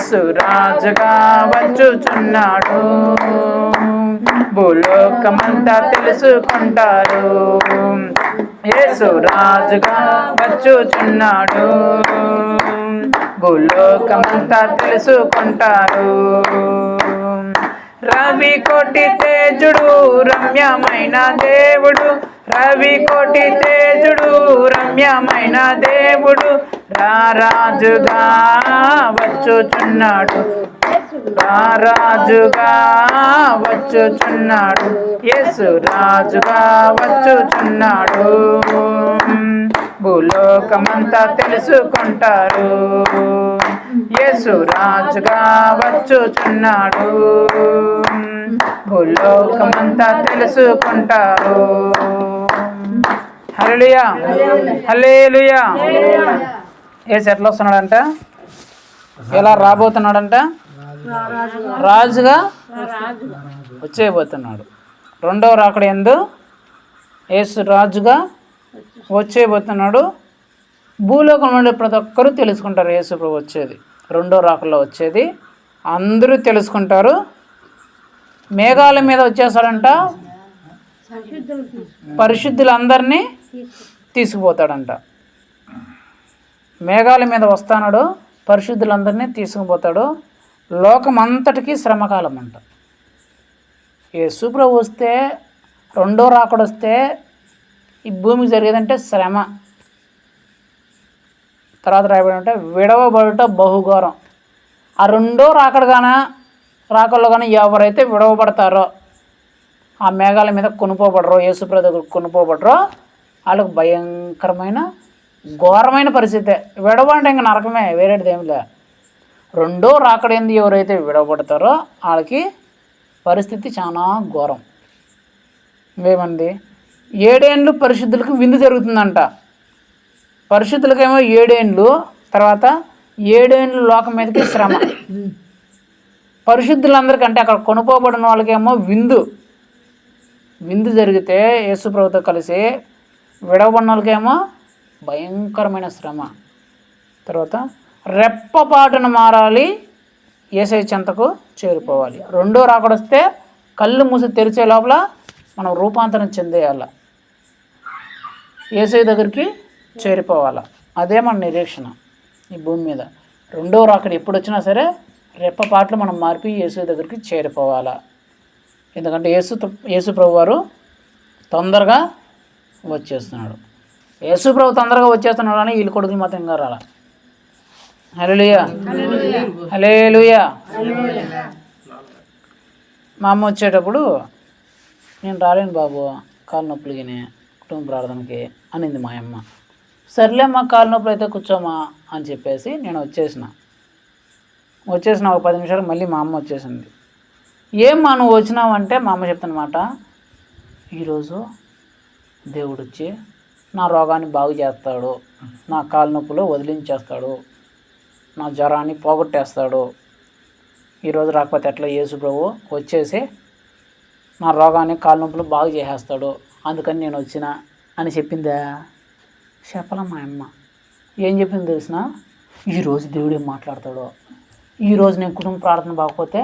యేసు రాజుగా వచ్చుచున్నాడు, భూలోకమంతా తెలుసుకుంటారు. యేసు రాజుగా వచ్చుచున్నాడు, భూలోకమంతా తెలుసుకుంటారు. రవి కోటి తేజుడు రమ్యమైన దేవుడు, రవి కోటి తేజుడు రమ్యమైన దేవుడు, రారాజుగా వచ్చుచున్నాడు, రారాజుగా వచ్చుచున్నాడు. యేసు రాజుగా వచ్చుచున్నాడు, భూలోకమంతా తెలుసుకుంటారు. యేసు రాజుగా వచ్చుచున్నాడు, భూలోకమంతా తెలుసుకుంటారు. హల్లెలూయా, హల్లెలూయా. యేసు ఎట్లా వస్తున్నాడంట? ఎలా రాబోతున్నాడంట? రాజుగా వచ్చేయబోతున్నాడు. రెండవ రాకడ యందు యేసు రాజుగా వచ్చేయబోతున్నాడు. భూలోకంలో ఉండే ప్రతి ఒక్కరూ తెలుసుకుంటారు యేసు ప్రభు వచ్చేది, రెండో రాకడలో వచ్చేది అందరూ తెలుసుకుంటారు. మేఘాల మీద వచ్చేస్తాడంట, పరిశుద్ధులందరినీ తీసుకుపోతాడంట. మేఘాల మీద వస్తాడు, పరిశుద్ధులందరినీ తీసుకుపోతాడు. లోకం అంతటికీ శ్రమకాలం అంట. యేసు ప్రభు వస్తే, రెండో రాకడ వస్తే ఈ భూమికి జరిగేదంటే శ్రమ. తర్వాత రాయబడి ఉంటే విడవబడుట బహుఘోరం. ఆ రెండో రాకడలో కానీ ఎవరైతే విడవబడతారో, ఆ మేఘాల మీద కొనుక్కోబడరో, యేసుప్రభు దగ్గర కొనుక్కోబడరో, వాళ్ళకు భయంకరమైన ఘోరమైన పరిస్థితే. విడవంటే ఇంకా నరకమే, వేరేది ఏమిలే. రెండో రాకడేంది ఎవరైతే విడవబడతారో వాళ్ళకి పరిస్థితి చాలా ఘోరం. ఏమంది? 7 ఏండ్లు పరిశుద్ధులకు విందు జరుగుతుందంట. పరిశుద్ధులకేమో 7 ఏండ్లు, తర్వాత 7 ఏండ్లు లోకం మీదకి శ్రమ. పరిశుద్ధులందరికంటే అక్కడ కొనుక్కోబడిన వాళ్ళకేమో విందు జరిగితే యేసు ప్రభుతో కలిసి, విడవబడిన వాళ్ళకేమో భయంకరమైన శ్రమ. తర్వాత రెప్పపాటున మారాలి, యేసయ్య చెంతకు చేరిపోవాలి. రెండో రాకడొస్తే కళ్ళు మూసి తెరిచే లోపల మనం రూపాంతరం చెందేయాల, యేసయ్య దగ్గరికి చేరిపోవాలి. అదే మన నిరీక్షణ ఈ భూమి మీద. రెండో రాకడ ఎప్పుడు వచ్చినా సరే రెప్పపాట్లు మనం మార్పి యేసయ్య దగ్గరికి చేరిపోవాలా. ఎందుకంటే యేసు ప్రభు వారు తొందరగా వచ్చేస్తున్నాడు. యేసు ప్రభు తొందరగా వచ్చేస్తున్నాడు అని వీళ్ళ కొడుకులు మాత్రం ఇంకా రాలా. హల్లెలూయా, హల్లెలూయా. మా అమ్మ వచ్చేటప్పుడు నేను రాలేను బాబు, కాలు నొప్పులుగానే కుటుంబ ప్రార్థనకి అనింది మా అమ్మ. సర్లే మా కాలు నొప్పులు అయితే కూర్చోమా అని చెప్పేసి నేను వచ్చేసిన ఒక 10 నిమిషాలు మళ్ళీ మా అమ్మ వచ్చేసింది. ఏమ్మా నువ్వు వచ్చినావంటే మా అమ్మ చెప్తున్నమాట, ఈరోజు దేవుడు వచ్చి నా రోగాన్ని బాగు చేస్తాడు, నా కాలు నొప్పులు వదిలించేస్తాడు, నా జ్వరాన్ని పోగొట్టేస్తాడు. ఈరోజు రాకపోతే ఎట్లా, యేసు ప్రభు వచ్చేసి నా రోగాన్ని కాలు నొప్పులు బాగు చేసేస్తాడు, అందుకని నేను వచ్చిన అని చెప్పిందా? చెప్పలే మా అమ్మ. ఏం చెప్పింది తెలిసిన? ఈరోజు దేవుడు ఏం మాట్లాడతాడో, ఈరోజు నేను కుటుంబ ప్రార్థన బాగపోతే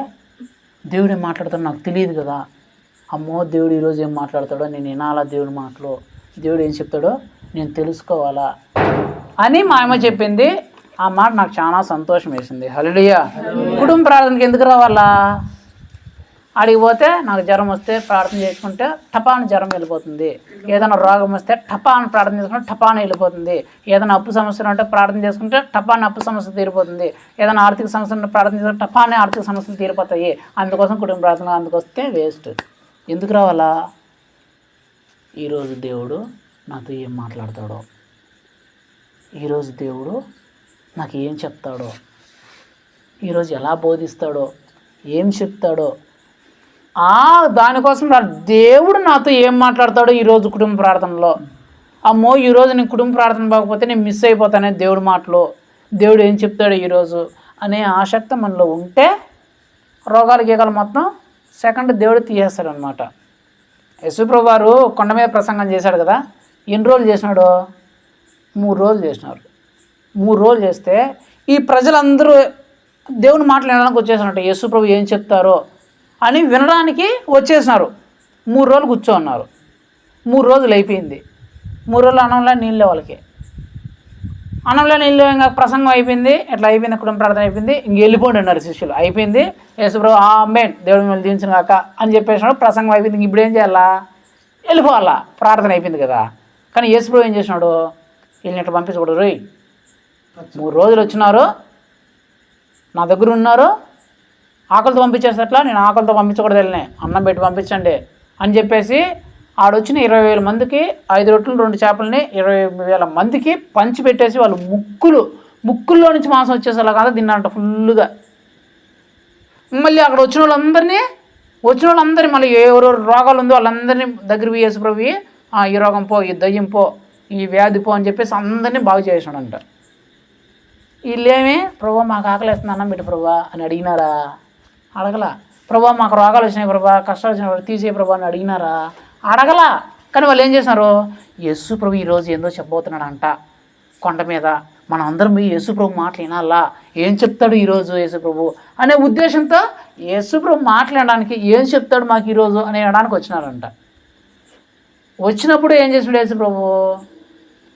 దేవుడు ఏం మాట్లాడతాడో నాకు తెలియదు కదా. అమ్మో దేవుడు ఈరోజు ఏం మాట్లాడతాడో నేను వినాలా, దేవుడి మాటలు, దేవుడు ఏం చెప్తాడో నేను తెలుసుకోవాలా అని మా అమ్మ చెప్పింది. ఆ మాట నాకు చాలా సంతోషం వేసింది. హల్లెలూయా. కుటుంబ ప్రార్థనకి ఎందుకు రావాలా? అడిగిపోతే నాకు జ్వరం వస్తే ప్రార్థన చేసుకుంటే టపాను జ్వరం వెళ్ళిపోతుంది, ఏదైనా రోగం వస్తే టపాను ప్రార్థన చేసుకుంటే టపాను వెళ్ళిపోతుంది, ఏదైనా అప్పు సమస్యలు ఉంటే ప్రార్థన చేసుకుంటే టపాను అప్పు సమస్య తీరిపోతుంది, ఏదైనా ఆర్థిక సమస్య ఉంటే ప్రార్థన చేసుకుంటే టపానే ఆర్థిక సమస్యలు తీరిపోతాయి. అందుకోసం కుటుంబ ప్రార్థన అందుకొస్తే వేస్ట్. ఎందుకు రావాలా? ఈరోజు దేవుడు నాతో ఏం మాట్లాడతాడో, ఈరోజు దేవుడు నాకు ఏం చెప్తాడో, ఈరోజు ఎలా బోధిస్తాడో, ఏం చెప్తాడో, దానికోసం దేవుడు నాతో ఏం మాట్లాడతాడో ఈరోజు కుటుంబ ప్రార్థనలో. అమ్మో ఈరోజు నేను కుటుంబ ప్రార్థన బాగపోతే నేను మిస్ అయిపోతానే దేవుడి మాటలో, దేవుడు ఏం చెప్తాడో ఈరోజు అనే ఆసక్తి మనలో ఉంటే రోగాలు గీగాలు మొత్తం సెకండ్ దేవుడు తీసేస్తాడనమాట. యేసుప్రభు వారు కొండ మీద ప్రసంగం చేశాడు కదా, ఎన్ని రోజులు చేసినాడు? 3 రోజులు చేసినారు. 3 రోజులు చేస్తే ఈ ప్రజలందరూ దేవుని మాటలు వినడానికి వచ్చేసినట్టు యేసు ప్రభు ఏం చెప్తారో అని వినడానికి వచ్చేసినారు. 3 రోజులు కూర్చోన్నారు. 3 రోజులు అయిపోయింది. 3 రోజులు అన్నంలో నీళ్ళే వాళ్ళకి. అన్నంలో నీళ్ళు ఇంకా ప్రసంగం అయిపోయింది. ఎట్లా అయిపోయింది, కుటుంబ ప్రార్థన అయిపోయింది. ఇంక వెళ్ళిపోండి అన్నారు శిష్యులు. అయిపోయింది, యేసుప్రభు ఆమేన్ దేవుడు మిమ్మల్ని దీవించిన కాక అని చెప్పేసినాడు. ప్రసంగం అయిపోయింది. ఇంక ఇప్పుడు ఏం చేయాలా? వెళ్ళిపోవాలా, ప్రార్థన అయిపోయింది కదా. కానీ యేసుప్రభు ఏం చేసినాడు? వీళ్ళని ఇట్లా పంపించకూడదు. రోయ్ 3 రోజులు వచ్చినారు, నా దగ్గర ఉన్నారు, ఆకలితో పంపించేసేట్లా, నేను ఆకలితో పంపించకూడదు, వెళ్ళినాయి అన్నం పెట్టి పంపించండి అని చెప్పేసి ఆడొచ్చిన 20,000 మందికి 5 రొట్టెలు 2 చేపలని 20,000 మందికి పంచి పెట్టేసి వాళ్ళు ముక్కుల్లో నుంచి మాంసం వచ్చేసేలా కాదు తిన్నంట ఫుల్గా. మళ్ళీ అక్కడ వచ్చిన వాళ్ళందరినీ మళ్ళీ ఎవరెవరు రోగాలు ఉందో వాళ్ళందరినీ దగ్గర యేసుప్రభు ఈ రోగం పో, ఈ దయ్యం పో, ఈ వ్యాధి పో అని చెప్పేసి అందరినీ బాగు చేసాడంట. వీళ్ళేమి ప్రభా మాకు ఆకలిస్తుంది అన్నం పెట్టి ప్రభా అని అడిగినారా? అడగలా. ప్రభా మాకు రోగాలు వచ్చినాయి ప్రభా, కష్టాలు వచ్చినాయి తీసే ప్రభా అని అడిగినారా? అడగలా. కానీ వాళ్ళు ఏం చేసినారు? యేసు ప్రభు ఈరోజు ఏందో చెప్పబోతున్నాడంట కొండ మీద, మనం అందరం పోయి యేసు ప్రభు మాటలు వినాలా, ఏం చెప్తాడు ఈరోజు యేసు ప్రభు అనే ఉద్దేశంతో యేసు ప్రభు మాట్లాడడానికి ఏం చెప్తాడు మాకు ఈరోజు అని అనడానికి వచ్చినారంట. వచ్చినప్పుడు ఏం చేసినాడు యేసు ప్రభు?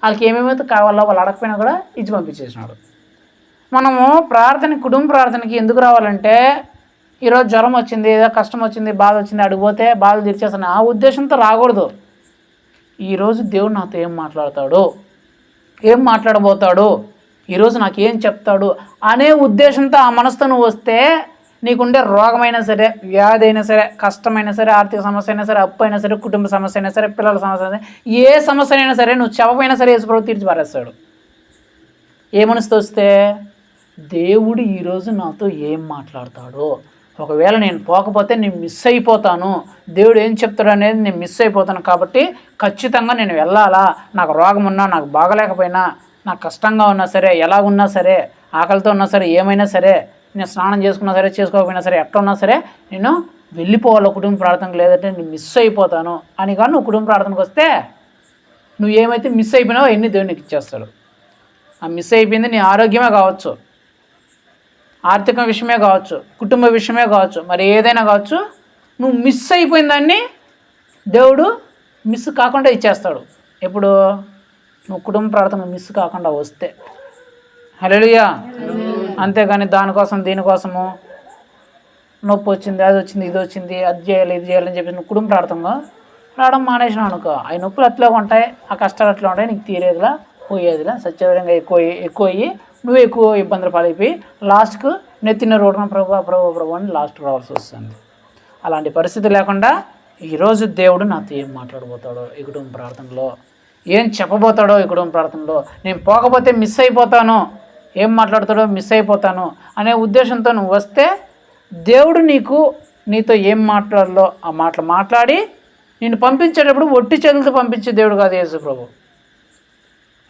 వాళ్ళకి ఏమేమైతే కావాలో వాళ్ళు అడగపోయినా కూడా ఇచ్చి పంపించేసినాడు. మనము కుటుంబ ప్రార్థనకి ఎందుకు రావాలంటే, ఈరోజు జ్వరం వచ్చింది, ఏదో కష్టం వచ్చింది, బాధ వచ్చింది, అడిగిపోతే బాధ తీర్చేస్తాను ఆ ఉద్దేశంతో రాకూడదు. ఈరోజు దేవుడు నాతో ఏం మాట్లాడతాడు, ఏం మాట్లాడబోతాడు, ఈరోజు నాకు ఏం చెప్తాడు అనే ఉద్దేశంతో ఆ మనసుతో నువ్వు వస్తే నీకుండే రోగమైనా సరే, వ్యాధి అయినా సరే, కష్టమైనా సరే, ఆర్థిక సమస్య అయినా సరే, అప్పు అయినా సరే, కుటుంబ సమస్య అయినా సరే, పిల్లల సమస్య అయినా సరే, ఏ సమస్య అయినా సరే నువ్వు చెప్పమైనా సరే యేసుప్రభు తీర్చి పారేస్తాడు. ఏ మనసుతో వస్తే దేవుడు ఈరోజు నాతో ఏం మాట్లాడతాడో, ఒకవేళ నేను పోకపోతే నేను మిస్ అయిపోతాను, దేవుడు ఏం చెప్తాడు అనేది నేను మిస్ అయిపోతాను, కాబట్టి ఖచ్చితంగా నేను వెళ్ళాలా, నాకు రోగం ఉన్నా, నాకు బాగలేకపోయినా, నాకు కష్టంగా ఉన్నా సరే, ఎలా ఉన్నా సరే, ఆకలితో ఉన్నా సరే, ఏమైనా సరే, నేను స్నానం చేసుకున్నా సరే, చేసుకోకపోయినా సరే, ఎట్లా ఉన్నా సరే నేను వెళ్ళిపోవాలి కుటుంబ ప్రార్థనకు, లేదంటే నేను మిస్ అయిపోతాను అని. కానీ నువ్వు కుటుంబ ప్రార్థనకు వస్తే నువ్వు ఏమైతే మిస్ అయిపోయినావో అవన్నీ దేవునికి ఇచ్చేస్తాడు. ఆ మిస్ అయిపోయింది నీ ఆరోగ్యమే కావచ్చు, ఆర్థిక విషయమే కావచ్చు, కుటుంబ విషయమే కావచ్చు, మరి ఏదైనా కావచ్చు, నువ్వు మిస్ అయిపోయిన దాన్ని దేవుడు మిస్ కాకుండా ఇచ్చేస్తాడు. ఎప్పుడు నువ్వు కుటుంబ ప్రార్థన మిస్ కాకుండా వస్తే. హల్లెలూయా. అంతేగాని దానికోసం దీనికోసము నొప్పి వచ్చింది, అది వచ్చింది, ఇది వచ్చింది, అది చేయాలి, ఇది చేయాలని చెప్పి నువ్వు కుటుంబ ప్రార్థనగా రావడం మానేసినావు అనుకో, అవి నొప్పులు అట్లాగా ఉంటాయి, ఆ కష్టాలు అట్లా ఉంటాయి, నీకు తీరేదిలా పోయేదిలా సత్యవిధంగా ఎక్కువ అయ్యి నువ్వు ఎక్కువ ఇబ్బందులు పాలైపోయి లాస్ట్కు నెత్తిన రోడ్డున ప్రభు అని లాస్ట్ రావాల్సి వస్తుంది. అలాంటి పరిస్థితి లేకుండా ఈరోజు దేవుడు నాతో ఏం మాట్లాడబోతాడో ఈ కుటుంబ ప్రార్థనలో, ఏం చెప్పబోతాడో ఈ కుటుంబ ప్రార్థనలో, నేను పోకపోతే మిస్ అయిపోతాను, ఏం మాట్లాడతాడో మిస్ అయిపోతాను అనే ఉద్దేశంతో నువ్వు వస్తే దేవుడు నీతో ఏం మాట్లాడాలో ఆ మాటలు మాట్లాడి నిన్ను పంపించేటప్పుడు ఒట్టి చేతులతో పంపించే దేవుడు కాదు యేసుప్రభు.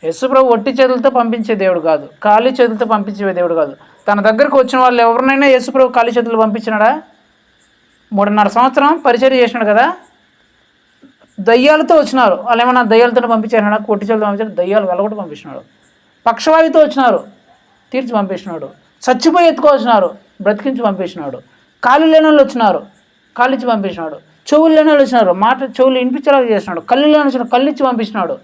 యేసుప్రభు ఒట్టి చేతులతో పంపించే దేవుడు కాదు, ఖాళీ చేతులతో పంపించే దేవుడు కాదు. తన దగ్గరకు వచ్చిన వాళ్ళు ఎవరినైనా యేసుప్రభు ఖాళీ చేతులు పంపించినాడా? 3.5 సంవత్సరం పరిచర్య చేసినాడు కదా. దయ్యాలతో వచ్చినారు, వాళ్ళు ఏమన్నా దయ్యాలతో పంపించాడు? కొట్టి చేతులతో పంపించాడు, దయ్యాలు వెళ్ళగొట్టి పంపించినాడు. పక్షవాయుతో వచ్చినారు, తీర్చి పంపించినాడు. చచ్చిపోయి ఎత్తుకొచ్చినారు, బ్రతికించి పంపించినాడు. కాళ్ళు లేని వాళ్ళు వచ్చినారు, కాళ్ళు ఇచ్చి పంపించినాడు. చెవులు లేని వాళ్ళు వచ్చినారు, చెవులు వినిపించేలాగా చేసినాడు. కళ్ళు లేని వచ్చిన కళ్ళు ఇచ్చి పంపించినాడు.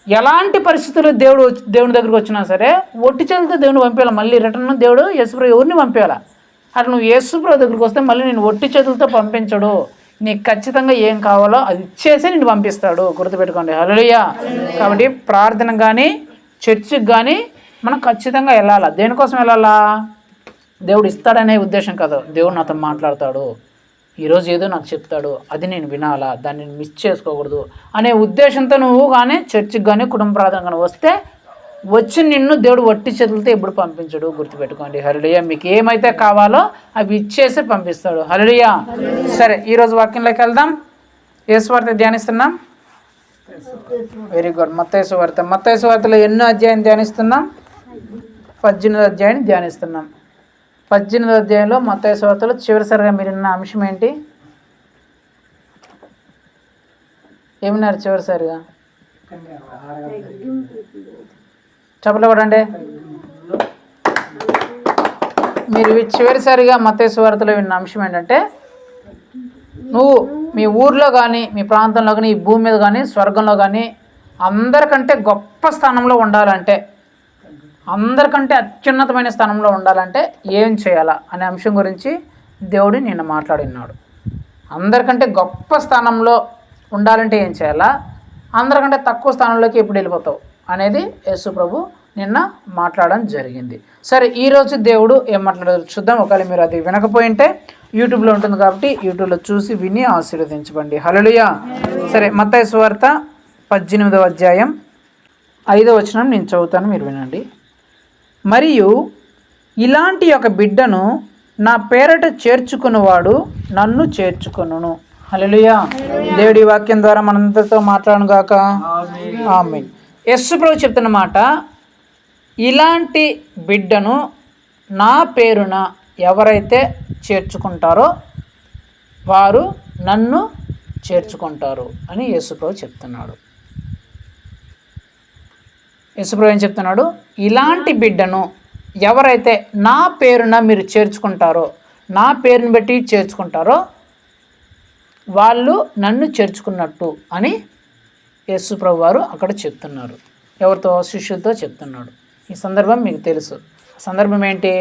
ఎలాంటి పరిస్థితుల్లో దేవుని దగ్గరికి వచ్చినా సరే ఒట్టి చేతులతో దేవుని పంపించాలి. మళ్ళీ రిటర్న్ దేవుడు యేసుప్రభు ఎవరిని పంపించాలా? అట్లా నువ్వు యేసుప్రభు దగ్గరికి వస్తే మళ్ళీ నేను ఒట్టి చేతులతో పంపించడు, నీకు ఖచ్చితంగా ఏం కావాలో అది ఇచ్చేసి నేను పంపిస్తాడు. గుర్తుపెట్టుకోండి. హల్లెలూయా. కాబట్టి ప్రార్థన కానీ చర్చికి కానీ మనం ఖచ్చితంగా వెళ్ళాలా. దేనికోసం వెళ్ళాలా? దేవుడు ఇస్తాడనే ఉద్దేశం కాదు, దేవుడు నాతో మాట్లాడతాడు, ఈరోజు ఏదో నాకు చెప్తాడు, అది నేను వినాలా, దాన్ని మిస్ చేసుకోకూడదు అనే ఉద్దేశంతో నువ్వు కానీ చర్చికి కానీ కుటుంబ ప్రార్థన కానీ వస్తే వచ్చి నిన్ను దేవుడు వట్టి చేతులతో ఎప్పుడు పంపించడు. గుర్తుపెట్టుకోండి. హల్లెలూయా. మీకు ఏమైతే కావాలో అవి ఇచ్చేసి పంపిస్తాడు. హల్లెలూయా. సరే, ఈరోజు వాక్యంలోకి వెళ్దాం. యేసు వార్త ధ్యానిస్తున్నాం. Very good. మత్తయి సువార్తలో ఎన్నో అధ్యాయం ధ్యానిస్తున్నాం? 18వ అధ్యాయాన్ని ధ్యానిస్తున్నాం. 18వ అధ్యాయంలో మత్తయి సువార్తలో చివరిసరిగా మీరు విన్న అంశం ఏంటి? ఏమన్నారు చివరిసరిగా? చెప్పలు పడండి. మీరు చివరిసారిగా మత్తయి సువార్తలో విన్న అంశం ఏంటంటే, నువ్వు మీ ఊర్లో కానీ మీ ప్రాంతంలో కానీ ఈ భూమి మీద కానీ స్వర్గంలో కానీ అందరికంటే గొప్ప స్థానంలో ఉండాలంటే, అందరికంటే అత్యున్నతమైన స్థానంలో ఉండాలంటే ఏం చేయాలా అనే అంశం గురించి దేవుడు నిన్న మాట్లాడినాడు. అందరికంటే గొప్ప స్థానంలో ఉండాలంటే ఏం చేయాలా, అందరికంటే తక్కువ స్థానంలోకి ఎప్పుడు వెళ్ళిపోతావు అనేది యేసు ప్రభు నిన్న మాట్లాడడం జరిగింది. సరే, ఈరోజు దేవుడు ఏం మాట్లాడారు చూద్దాం. ఒకవేళ మీరు అది వినకపోయింటే యూట్యూబ్లో ఉంటుంది కాబట్టి యూట్యూబ్లో చూసి విని ఆశీర్వదించబండి. హల్లెలూయా. సరే, మత్తయి సువార్త 18వ అధ్యాయం 5వ వచనం నేను చదువుతాను, మీరు వినండి. మరియు ఇలాంటి ఒక బిడ్డను నా పేరట చేర్చుకున్నవాడు నన్ను చేర్చుకొనును. హల్లెలూయా. దేవుడి వాక్యం ద్వారా మనందరితో మాట్లాడను గాక. ఆమేన్. యేసు ప్రభు చెప్తున్న మాట, ఇలాంటి బిడ్డను నా పేరున ఎవరైతే చేర్చుకుంటారో వారు నన్ను చేర్చుకుంటారు అని యేసు ప్రభు చెప్తున్నాడు. యేసు ప్రభు ఏం చెప్తున్నాడు? ఇలాంటి బిడ్డను ఎవరైతే నా పేరున మీరు చేర్చుకుంటారో, నా పేరుని బట్టి చేర్చుకుంటారో వాళ్ళు నన్ను చేర్చుకున్నట్టు అని యేసు ప్రభు వారు అక్కడ చెప్తున్నారు. ఎవరితో? శిష్యులతో చెప్తున్నాడు. ఈ సందర్భం మీకు తెలుసు. సందర్భం ఏంటి?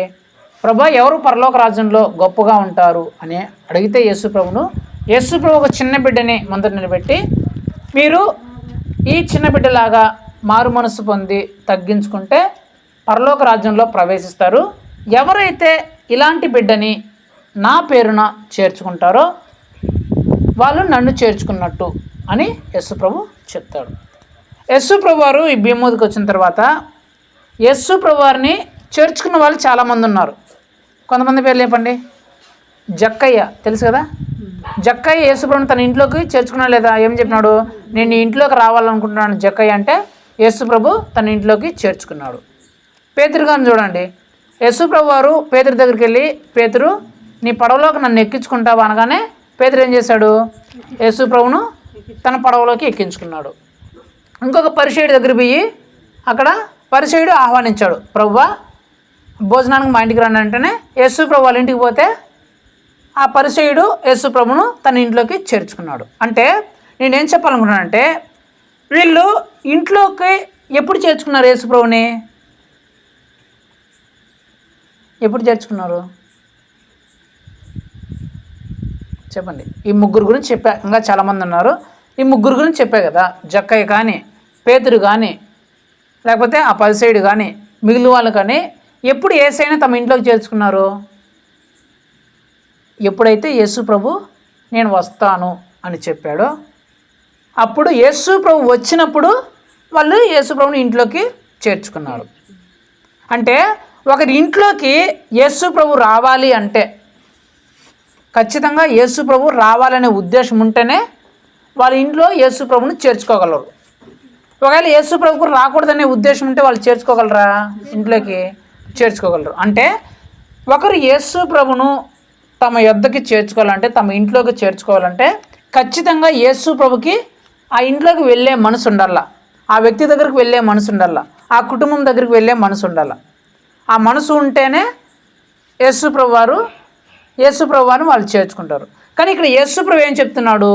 ప్రభా, ఎవరు పరలోక రాజ్యంలో గొప్పగా ఉంటారు అని అడిగితే యేసు ప్రభు ఒక చిన్న బిడ్డని ముందర నిలబెట్టి, మీరు ఈ చిన్న బిడ్డలాగా మారు మనసు పొంది తగ్గించుకుంటే పరలోక రాజ్యంలో ప్రవేశిస్తారు. ఎవరైతే ఇలాంటి బిడ్డని నా పేరున చేర్చుకుంటారో వాళ్ళు నన్ను చేర్చుకున్నట్టు అని యేసు ప్రభు చెప్తాడు. యేసు ప్రభు వారు ఈ భూమి మీదకి వచ్చిన తర్వాత యేసు ప్రభు వారిని చేర్చుకున్న వాళ్ళు చాలామంది ఉన్నారు. కొంతమంది పేర్లు చెప్పండి. జక్కయ్య తెలుసు కదా. జక్కయ్య యేసు ప్రభుని తన ఇంట్లోకి చేర్చుకున్నాడు లేదా? ఏం చెప్పినాడు? నేను నీ ఇంట్లోకి రావాలనుకుంటున్నాను జక్కయ్య అంటే యేసు ప్రభు తన ఇంట్లోకి చేర్చుకున్నాడు. పేతురు గారిని చూడండి. యేసు ప్రభు వారు పేతురు దగ్గరికి వెళ్ళి, పేతురు నీ పడవలోకి నన్ను ఎక్కించుకుంటావా అనగానే పేతురు ఏం చేశాడు? యేసు ప్రభును తన పడవలోకి ఎక్కించుకున్నాడు. ఇంకొక పరిసయ్యుడి దగ్గర పోయి అక్కడ పరిసయ్యుడు ఆహ్వానించాడు. ప్రభువా, భోజనానికి మా ఇంటికి రండి అంటేనే యేసు ప్రభు వాళ్ళ ఇంటికి పోతే ఆ పరిసయ్యుడు యేసు ప్రభును తన ఇంట్లోకి చేర్చుకున్నాడు. అంటే నేనేం చెప్పాలనుకున్నానంటే, వీళ్ళు ఇంట్లోకి ఎప్పుడు చేర్చుకున్నారు యేసు ప్రభుని? ఎప్పుడు చేర్చుకున్నారు చెప్పండి. ఈ ముగ్గురు గురించి చెప్పా, ఇంకా చాలామంది ఉన్నారు. ఈ ముగ్గురు గురించి చెప్పా కదా. జక్కయ్య కానీ, పేతురు కానీ, లేకపోతే ఆ పరిసయ్యుడు కానీ, మిగిలిన వాళ్ళు కానీ ఎప్పుడు యేసయ్యను తమ ఇంట్లోకి చేర్చుకున్నారు? ఎప్పుడైతే యేసు ప్రభు నేను వస్తాను అని చెప్పాడో అప్పుడు యేసు ప్రభు వచ్చినప్పుడు వాళ్ళు యేసు ప్రభుని ఇంట్లోకి చేర్చుకున్నారు. అంటే ఒకరి ఇంట్లోకి యేసు ప్రభు రావాలి అంటే ఖచ్చితంగా యేసు ప్రభు రావాలనే ఉద్దేశం ఉంటేనే వాళ్ళ ఇంట్లో యేసు ప్రభుని చేర్చుకోగలరు. ఒకవేళ యేసు ప్రభుకు రాకూడదనే ఉద్దేశం ఉంటే వాళ్ళు చేర్చుకోగలరా? ఇంట్లోకి చేర్చుకోగలరు. అంటే ఒకరు యేసు ప్రభును తమ యొద్దకి చేర్చుకోవాలంటే, తమ ఇంట్లోకి చేర్చుకోవాలంటే ఖచ్చితంగా యేసు ప్రభుకి ఆ ఇంట్లోకి వెళ్ళే మనసు ఉండాల, ఆ వ్యక్తి దగ్గరికి వెళ్ళే మనసు ఉండాల, ఆ కుటుంబం దగ్గరికి వెళ్ళే మనసు ఉండాల. ఆ మనసు ఉంటేనే యేసు ప్రభు వారిని వాళ్ళు చేర్చుకుంటారు. కానీ ఇక్కడ యేసు ప్రభు ఏం చెప్తున్నాడు?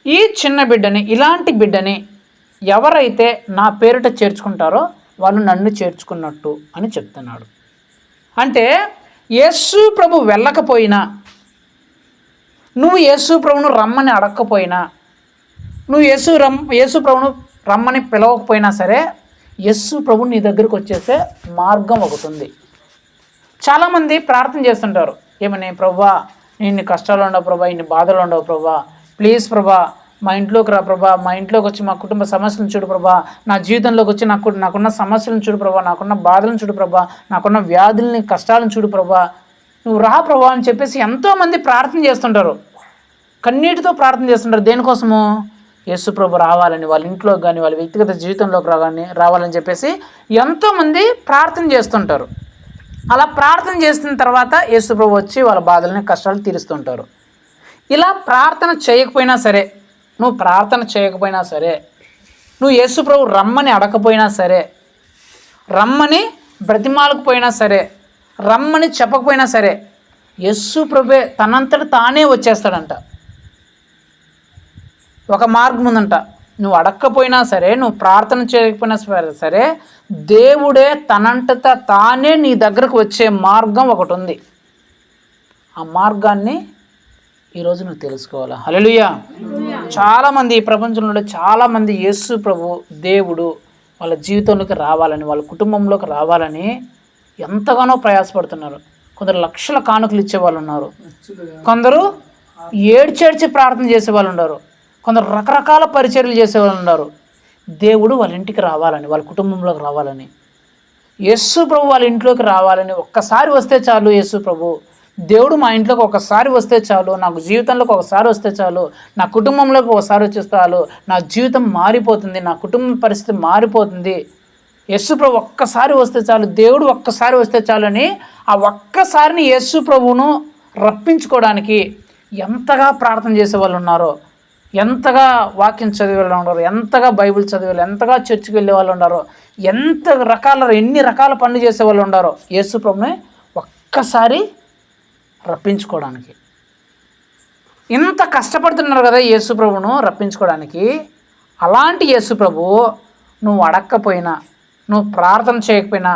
ఈ చిన్న బిడ్డని, ఇలాంటి బిడ్డని ఎవరైతే నా పేరిట చేర్చుకుంటారో వాళ్ళు నన్ను చేర్చుకున్నట్టు అని చెప్తున్నాడు. అంటే యేసు ప్రభు వెళ్ళకపోయినా, నువ్వు యేసు ప్రభును రమ్మని అడగకపోయినా, నువ్వు యేసు ప్రభును రమ్మని పిలవకపోయినా సరే యేసు ప్రభు నీ దగ్గరికి వచ్చేసే మార్గం ఒకటి ఉంది. చాలామంది ప్రార్థన చేస్తుంటారు. ఏమని? ప్రభువా, ఇన్ని కష్టాలు ఉండవు ప్రభా, ఇన్ని బాధలు ఉండవు ప్రభా, ప్లీజ్ ప్రభా మా ఇంట్లోకి రా ప్రభా, మా ఇంట్లోకి వచ్చి మా కుటుంబ సమస్యలను చూడు ప్రభా, నా జీవితంలోకి వచ్చి నాకున్న సమస్యలను చూడు ప్రభా, నాకున్న బాధలను చూడు ప్రభా, నాకున్న వ్యాధుల్ని కష్టాలను చూడు ప్రభా, నువ్వు రా ప్రభా అని చెప్పేసి ఎంతోమంది ప్రార్థన చేస్తుంటారు. కన్నీటితో ప్రార్థన చేస్తుంటారు. దేనికోసము? యేసు ప్రభు రావాలని, వాళ్ళ ఇంట్లోకి కానీ వాళ్ళ వ్యక్తిగత జీవితంలోకి రావాలని చెప్పేసి ఎంతోమంది ప్రార్థన చేస్తుంటారు. అలా ప్రార్థన చేస్తున్న తర్వాత యేసు ప్రభు వచ్చి వాళ్ళ బాధలని, కష్టాలు తీరుస్తుంటారు. ఇలా ప్రార్థన చేయకపోయినా సరే, నువ్వు ప్రార్థన చేయకపోయినా సరే, నువ్వు యేసు ప్రభు రమ్మని అడగకపోయినా సరే, రమ్మని బ్రతిమాలకపోయినా సరే, రమ్మని చెప్పకపోయినా సరే యేసు ప్రభువే తనంతట తానే వచ్చేస్తాడంట. ఒక మార్గం ఉందంట, నువ్వు అడక్కపోయినా సరే, నువ్వు ప్రార్థన చేయకపోయినా సరే దేవుడే తనంతట తానే నీ దగ్గరకు వచ్చే మార్గం ఒకటి ఉంది. ఆ మార్గాన్ని ఈరోజు నువ్వు తెలుసుకోవాలా. హల్లెలూయా. చాలామంది ఈ ప్రపంచంలో చాలామంది యేసు ప్రభు దేవుడు వాళ్ళ జీవితంలోకి రావాలని, వాళ్ళ కుటుంబంలోకి రావాలని ఎంతగానో ప్రయాసపడుతున్నారు. కొందరు లక్షల కానుకలు ఇచ్చే వాళ్ళు ఉన్నారు, కొందరు ఏడ్చేడ్చి ప్రార్థన చేసే వాళ్ళు ఉన్నారు, కొందరు రకరకాల పరిచర్యలు చేసే వాళ్ళు ఉన్నారు. దేవుడు వాళ్ళ ఇంటికి రావాలని, వాళ్ళ కుటుంబంలోకి రావాలని, యేసు ప్రభు వాళ్ళ ఇంట్లోకి రావాలని ఒక్కసారి వస్తే చాలు. యేసు ప్రభు దేవుడు మా ఇంట్లోకి ఒకసారి వస్తే చాలు, నాకు జీవితంలోకి ఒకసారి వస్తే చాలు, నా కుటుంబంలోకి ఒకసారి వచ్చే చాలు, నా జీవితం మారిపోతుంది, నా కుటుంబం పరిస్థితి మారిపోతుంది. యేసు ప్రభు ఒక్కసారి వస్తే చాలు, దేవుడు ఒక్కసారి వస్తే చాలు అని ఆ ఒక్కసారిని యేసు ప్రభువును రప్పించుకోవడానికి ఎంతగా ప్రార్థన చేసే వాళ్ళు ఉన్నారో, ఎంతగా వాక్యం చదివే వాళ్ళు ఉన్నారు, ఎంతగా బైబిల్ చదివే వాళ్ళు, ఎంతగా చర్చికి వెళ్ళే వాళ్ళు ఉన్నారో, ఎన్ని రకాల పనులు చేసే వాళ్ళు ఉన్నారో యేసు ప్రభుని ఒక్కసారి రప్పించుకోవడానికి. ఇంత కష్టపడుతున్నారు కదా యేసు ప్రభువును రప్పించుకోవడానికి. అలాంటి యేసు ప్రభు నువ్వు అడక్కపోయినా, నువ్వు ప్రార్థన చేయకపోయినా,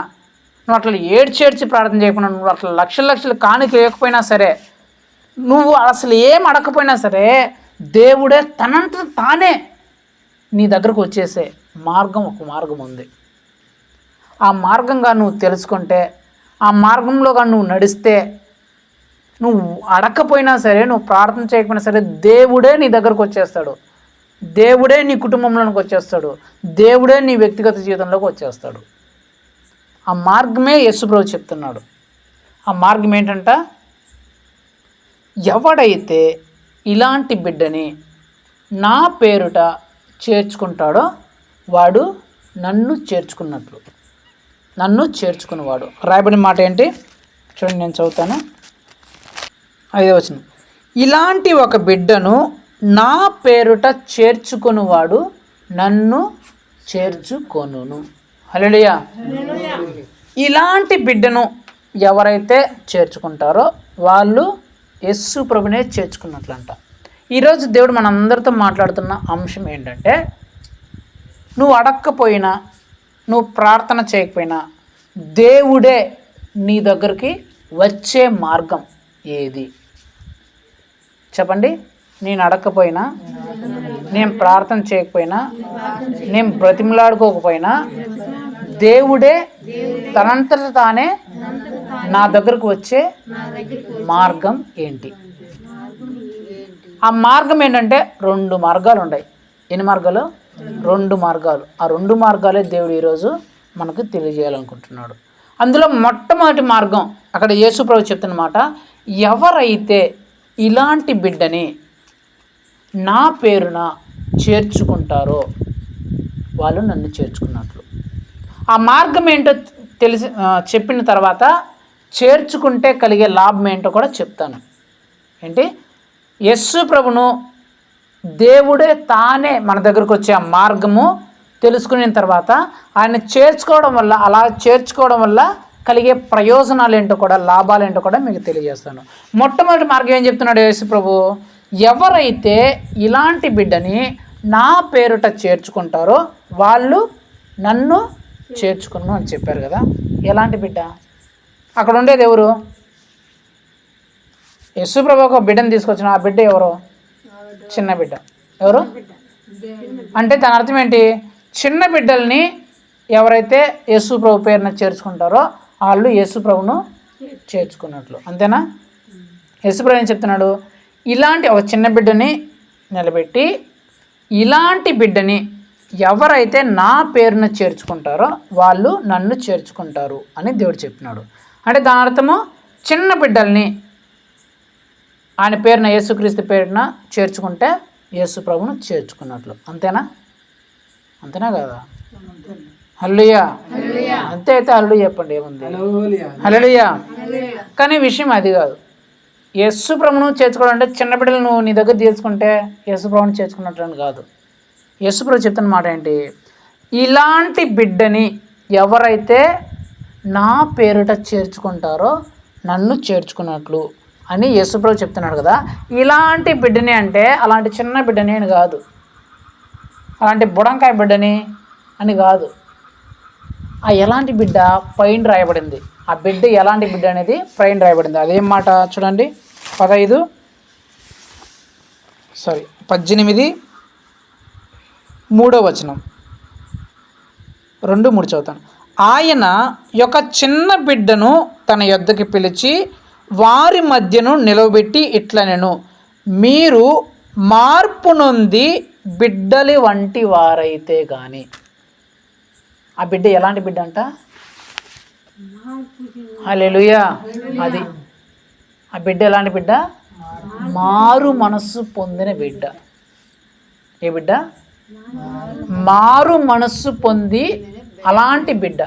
నువ్వు అట్లా ఏడ్చేడ్చి ప్రార్థన చేయకపోయినా, నువ్వు అట్లా లక్షలు కానుక వేయకపోయినా సరే, నువ్వు అసలు ఏం అడగకపోయినా సరే దేవుడే తనంత తానే నీ దగ్గరకు వచ్చేసే మార్గం ఒక మార్గం ఉంది. ఆ మార్గంగా నువ్వు తెలుసుకుంటే, ఆ మార్గంలోగా నువ్వు నడిస్తే, నువ్వు అడగకపోయినా సరే, నువ్వు ప్రార్థన చేయకపోయినా సరే దేవుడే నీ దగ్గరకు వచ్చేస్తాడు, దేవుడే నీ కుటుంబంలోకి వచ్చేస్తాడు, దేవుడే నీ వ్యక్తిగత జీవితంలోకి వచ్చేస్తాడు. ఆ మార్గమే యేసుప్రభు చెప్తున్నాడు. ఆ మార్గం ఏంటంట, ఎవడైతే ఇలాంటి బిడ్డని నా పేరుట చేర్చుకుంటాడో వాడు నన్ను చేర్చుకున్నట్లు. నన్ను చేర్చుకున్నవాడు. రాయబడిన మాట ఏంటి చూడండి, నేను చదువుతాను. 5వ వచనం, ఇలాంటి ఒక బిడ్డను నా పేరుట చేర్చుకునివాడు నన్ను చేర్చుకొనును. హల్లెలూయా. ఇలాంటి బిడ్డను ఎవరైతే చేర్చుకుంటారో వాళ్ళు యేసు ప్రభునే చేర్చుకున్నట్లంట. ఈరోజు దేవుడు మనందరితో మాట్లాడుతున్న అంశం ఏంటంటే, నువ్వు అడక్కపోయినా, నువ్వు ప్రార్థన చేయకపోయినా దేవుడే నీ దగ్గరికి వచ్చే మార్గం ఏది చెప్పండి. నేను అడగకపోయినా, నేను ప్రార్థన చేయకపోయినా, నేను బ్రతిమలాడుకోకపోయినా దేవుడే తనంతట తానే నా దగ్గరకు వచ్చే మార్గం ఏంటి? ఆ మార్గం ఏంటంటే 2 మార్గాలు ఉన్నాయి. ఎన్ని మార్గాలు? 2 మార్గాలు. ఆ 2 మార్గాలే దేవుడు ఈరోజు మనకు తెలియజేయాలనుకుంటున్నాడు. అందులో మొట్టమొదటి మార్గం అక్కడ యేసు ప్రభు చెప్తున్నమాట, ఎవరైతే ఇలాంటి బిడ్డని నా పేరున చేర్చుకుంటారో వాళ్ళు నన్ను చేర్చుకున్నట్లు. ఆ మార్గం ఏంటో చెప్పిన తర్వాత చేర్చుకుంటే కలిగే లాభం ఏంటో కూడా చెప్తాను. ఏంటి? యేసు ప్రభును దేవుడే తానే మన దగ్గరకు వచ్చే ఆ మార్గము తెలుసుకున్న తర్వాత ఆయన చేర్చుకోవడం వల్ల, అలా చేర్చుకోవడం వల్ల కలిగే ప్రయోజనాలు ఏంటో కూడా, లాభాలు ఏంటో కూడా మీకు తెలియజేస్తాను. మొట్టమొదటి మార్గం ఏం చెప్తున్నాడు యేసు ప్రభు, ఎవరైతే ఇలాంటి బిడ్డని నా పేరుట చేర్చుకుంటారో వాళ్ళు నన్ను చేర్చుకున్నాను అని చెప్పారు కదా. ఎలాంటి బిడ్డ? అక్కడ ఉండేది ఎవరు? యేసు ప్రభు ఒక బిడ్డను తీసుకొచ్చిన ఆ బిడ్డ ఎవరు? చిన్న బిడ్డ. ఎవరు అంటే దాని అర్థం ఏంటి? చిన్న బిడ్డల్ని ఎవరైతే యేసు ప్రభు పేరున చేర్చుకుంటారో వాళ్ళు యేసు ప్రభును చేర్చుకున్నట్లు. అంతేనా? యేసు ప్రభు ఏం చెప్తున్నాడు? ఇలాంటి ఒక చిన్న బిడ్డని నిలబెట్టి ఇలాంటి బిడ్డని ఎవరైతే నా పేరున చేర్చుకుంటారో వాళ్ళు నన్ను చేర్చుకుంటారు అని దేవుడు చెప్తున్నాడు. అంటే దాని అర్థము చిన్న బిడ్డల్ని ఆయన పేరున, యేసుక్రీస్తు పేరున చేర్చుకుంటే యేసు ప్రభును చేర్చుకున్నట్లు. అంతేనా? అంతేనా కదా? హల్లెలూయా. అంతే అయితే హల్లెలూయా చెప్పండి, ఏముంది? హల్లెలూయా. కానీ విషయం అది కాదు. యేసు ప్రభును చేర్చుకోవడం అంటే చిన్న బిడ్డలు నువ్వు నీ దగ్గర తీసుకుంటే యేసు ప్రభుని చేర్చుకున్నట్లని కాదు. యేసు ప్రభు చెప్తున్న మాట ఏంటి? ఇలాంటి బిడ్డని ఎవరైతే నా పేరిట చేర్చుకుంటారో నన్ను చేర్చుకున్నట్లు అని యేసుప్రభు చెప్తున్నాడు కదా. ఇలాంటి బిడ్డని అంటే అలాంటి చిన్న బిడ్డని అని కాదు, అలాంటి బుడంకాయ బిడ్డని అని కాదు. ఆ ఎలాంటి బిడ్డ పైన రాయబడింది. ఆ బిడ్డ ఎలాంటి బిడ్డ అనేది పైన రాయబడింది. అదేం మాట చూడండి, 18 3వ వచనం, 2-3 చదువుతాను. ఆయన యొక్క చిన్న బిడ్డను తన యొద్దకి పిలిచి వారి మధ్యను నిలవబెట్టి ఇట్లనెను, మీరు మార్పు నొంది బిడ్డలి వంటి వారైతే కానీ. ఆ బిడ్డ ఎలాంటి బిడ్డ అంట? హల్లెలూయా. అది ఆ బిడ్డ ఎలాంటి బిడ్డ? మారు మనస్సు పొందిన బిడ్డ. ఏ బిడ్డ? మారు మనస్సు పొంది అలాంటి బిడ్డ.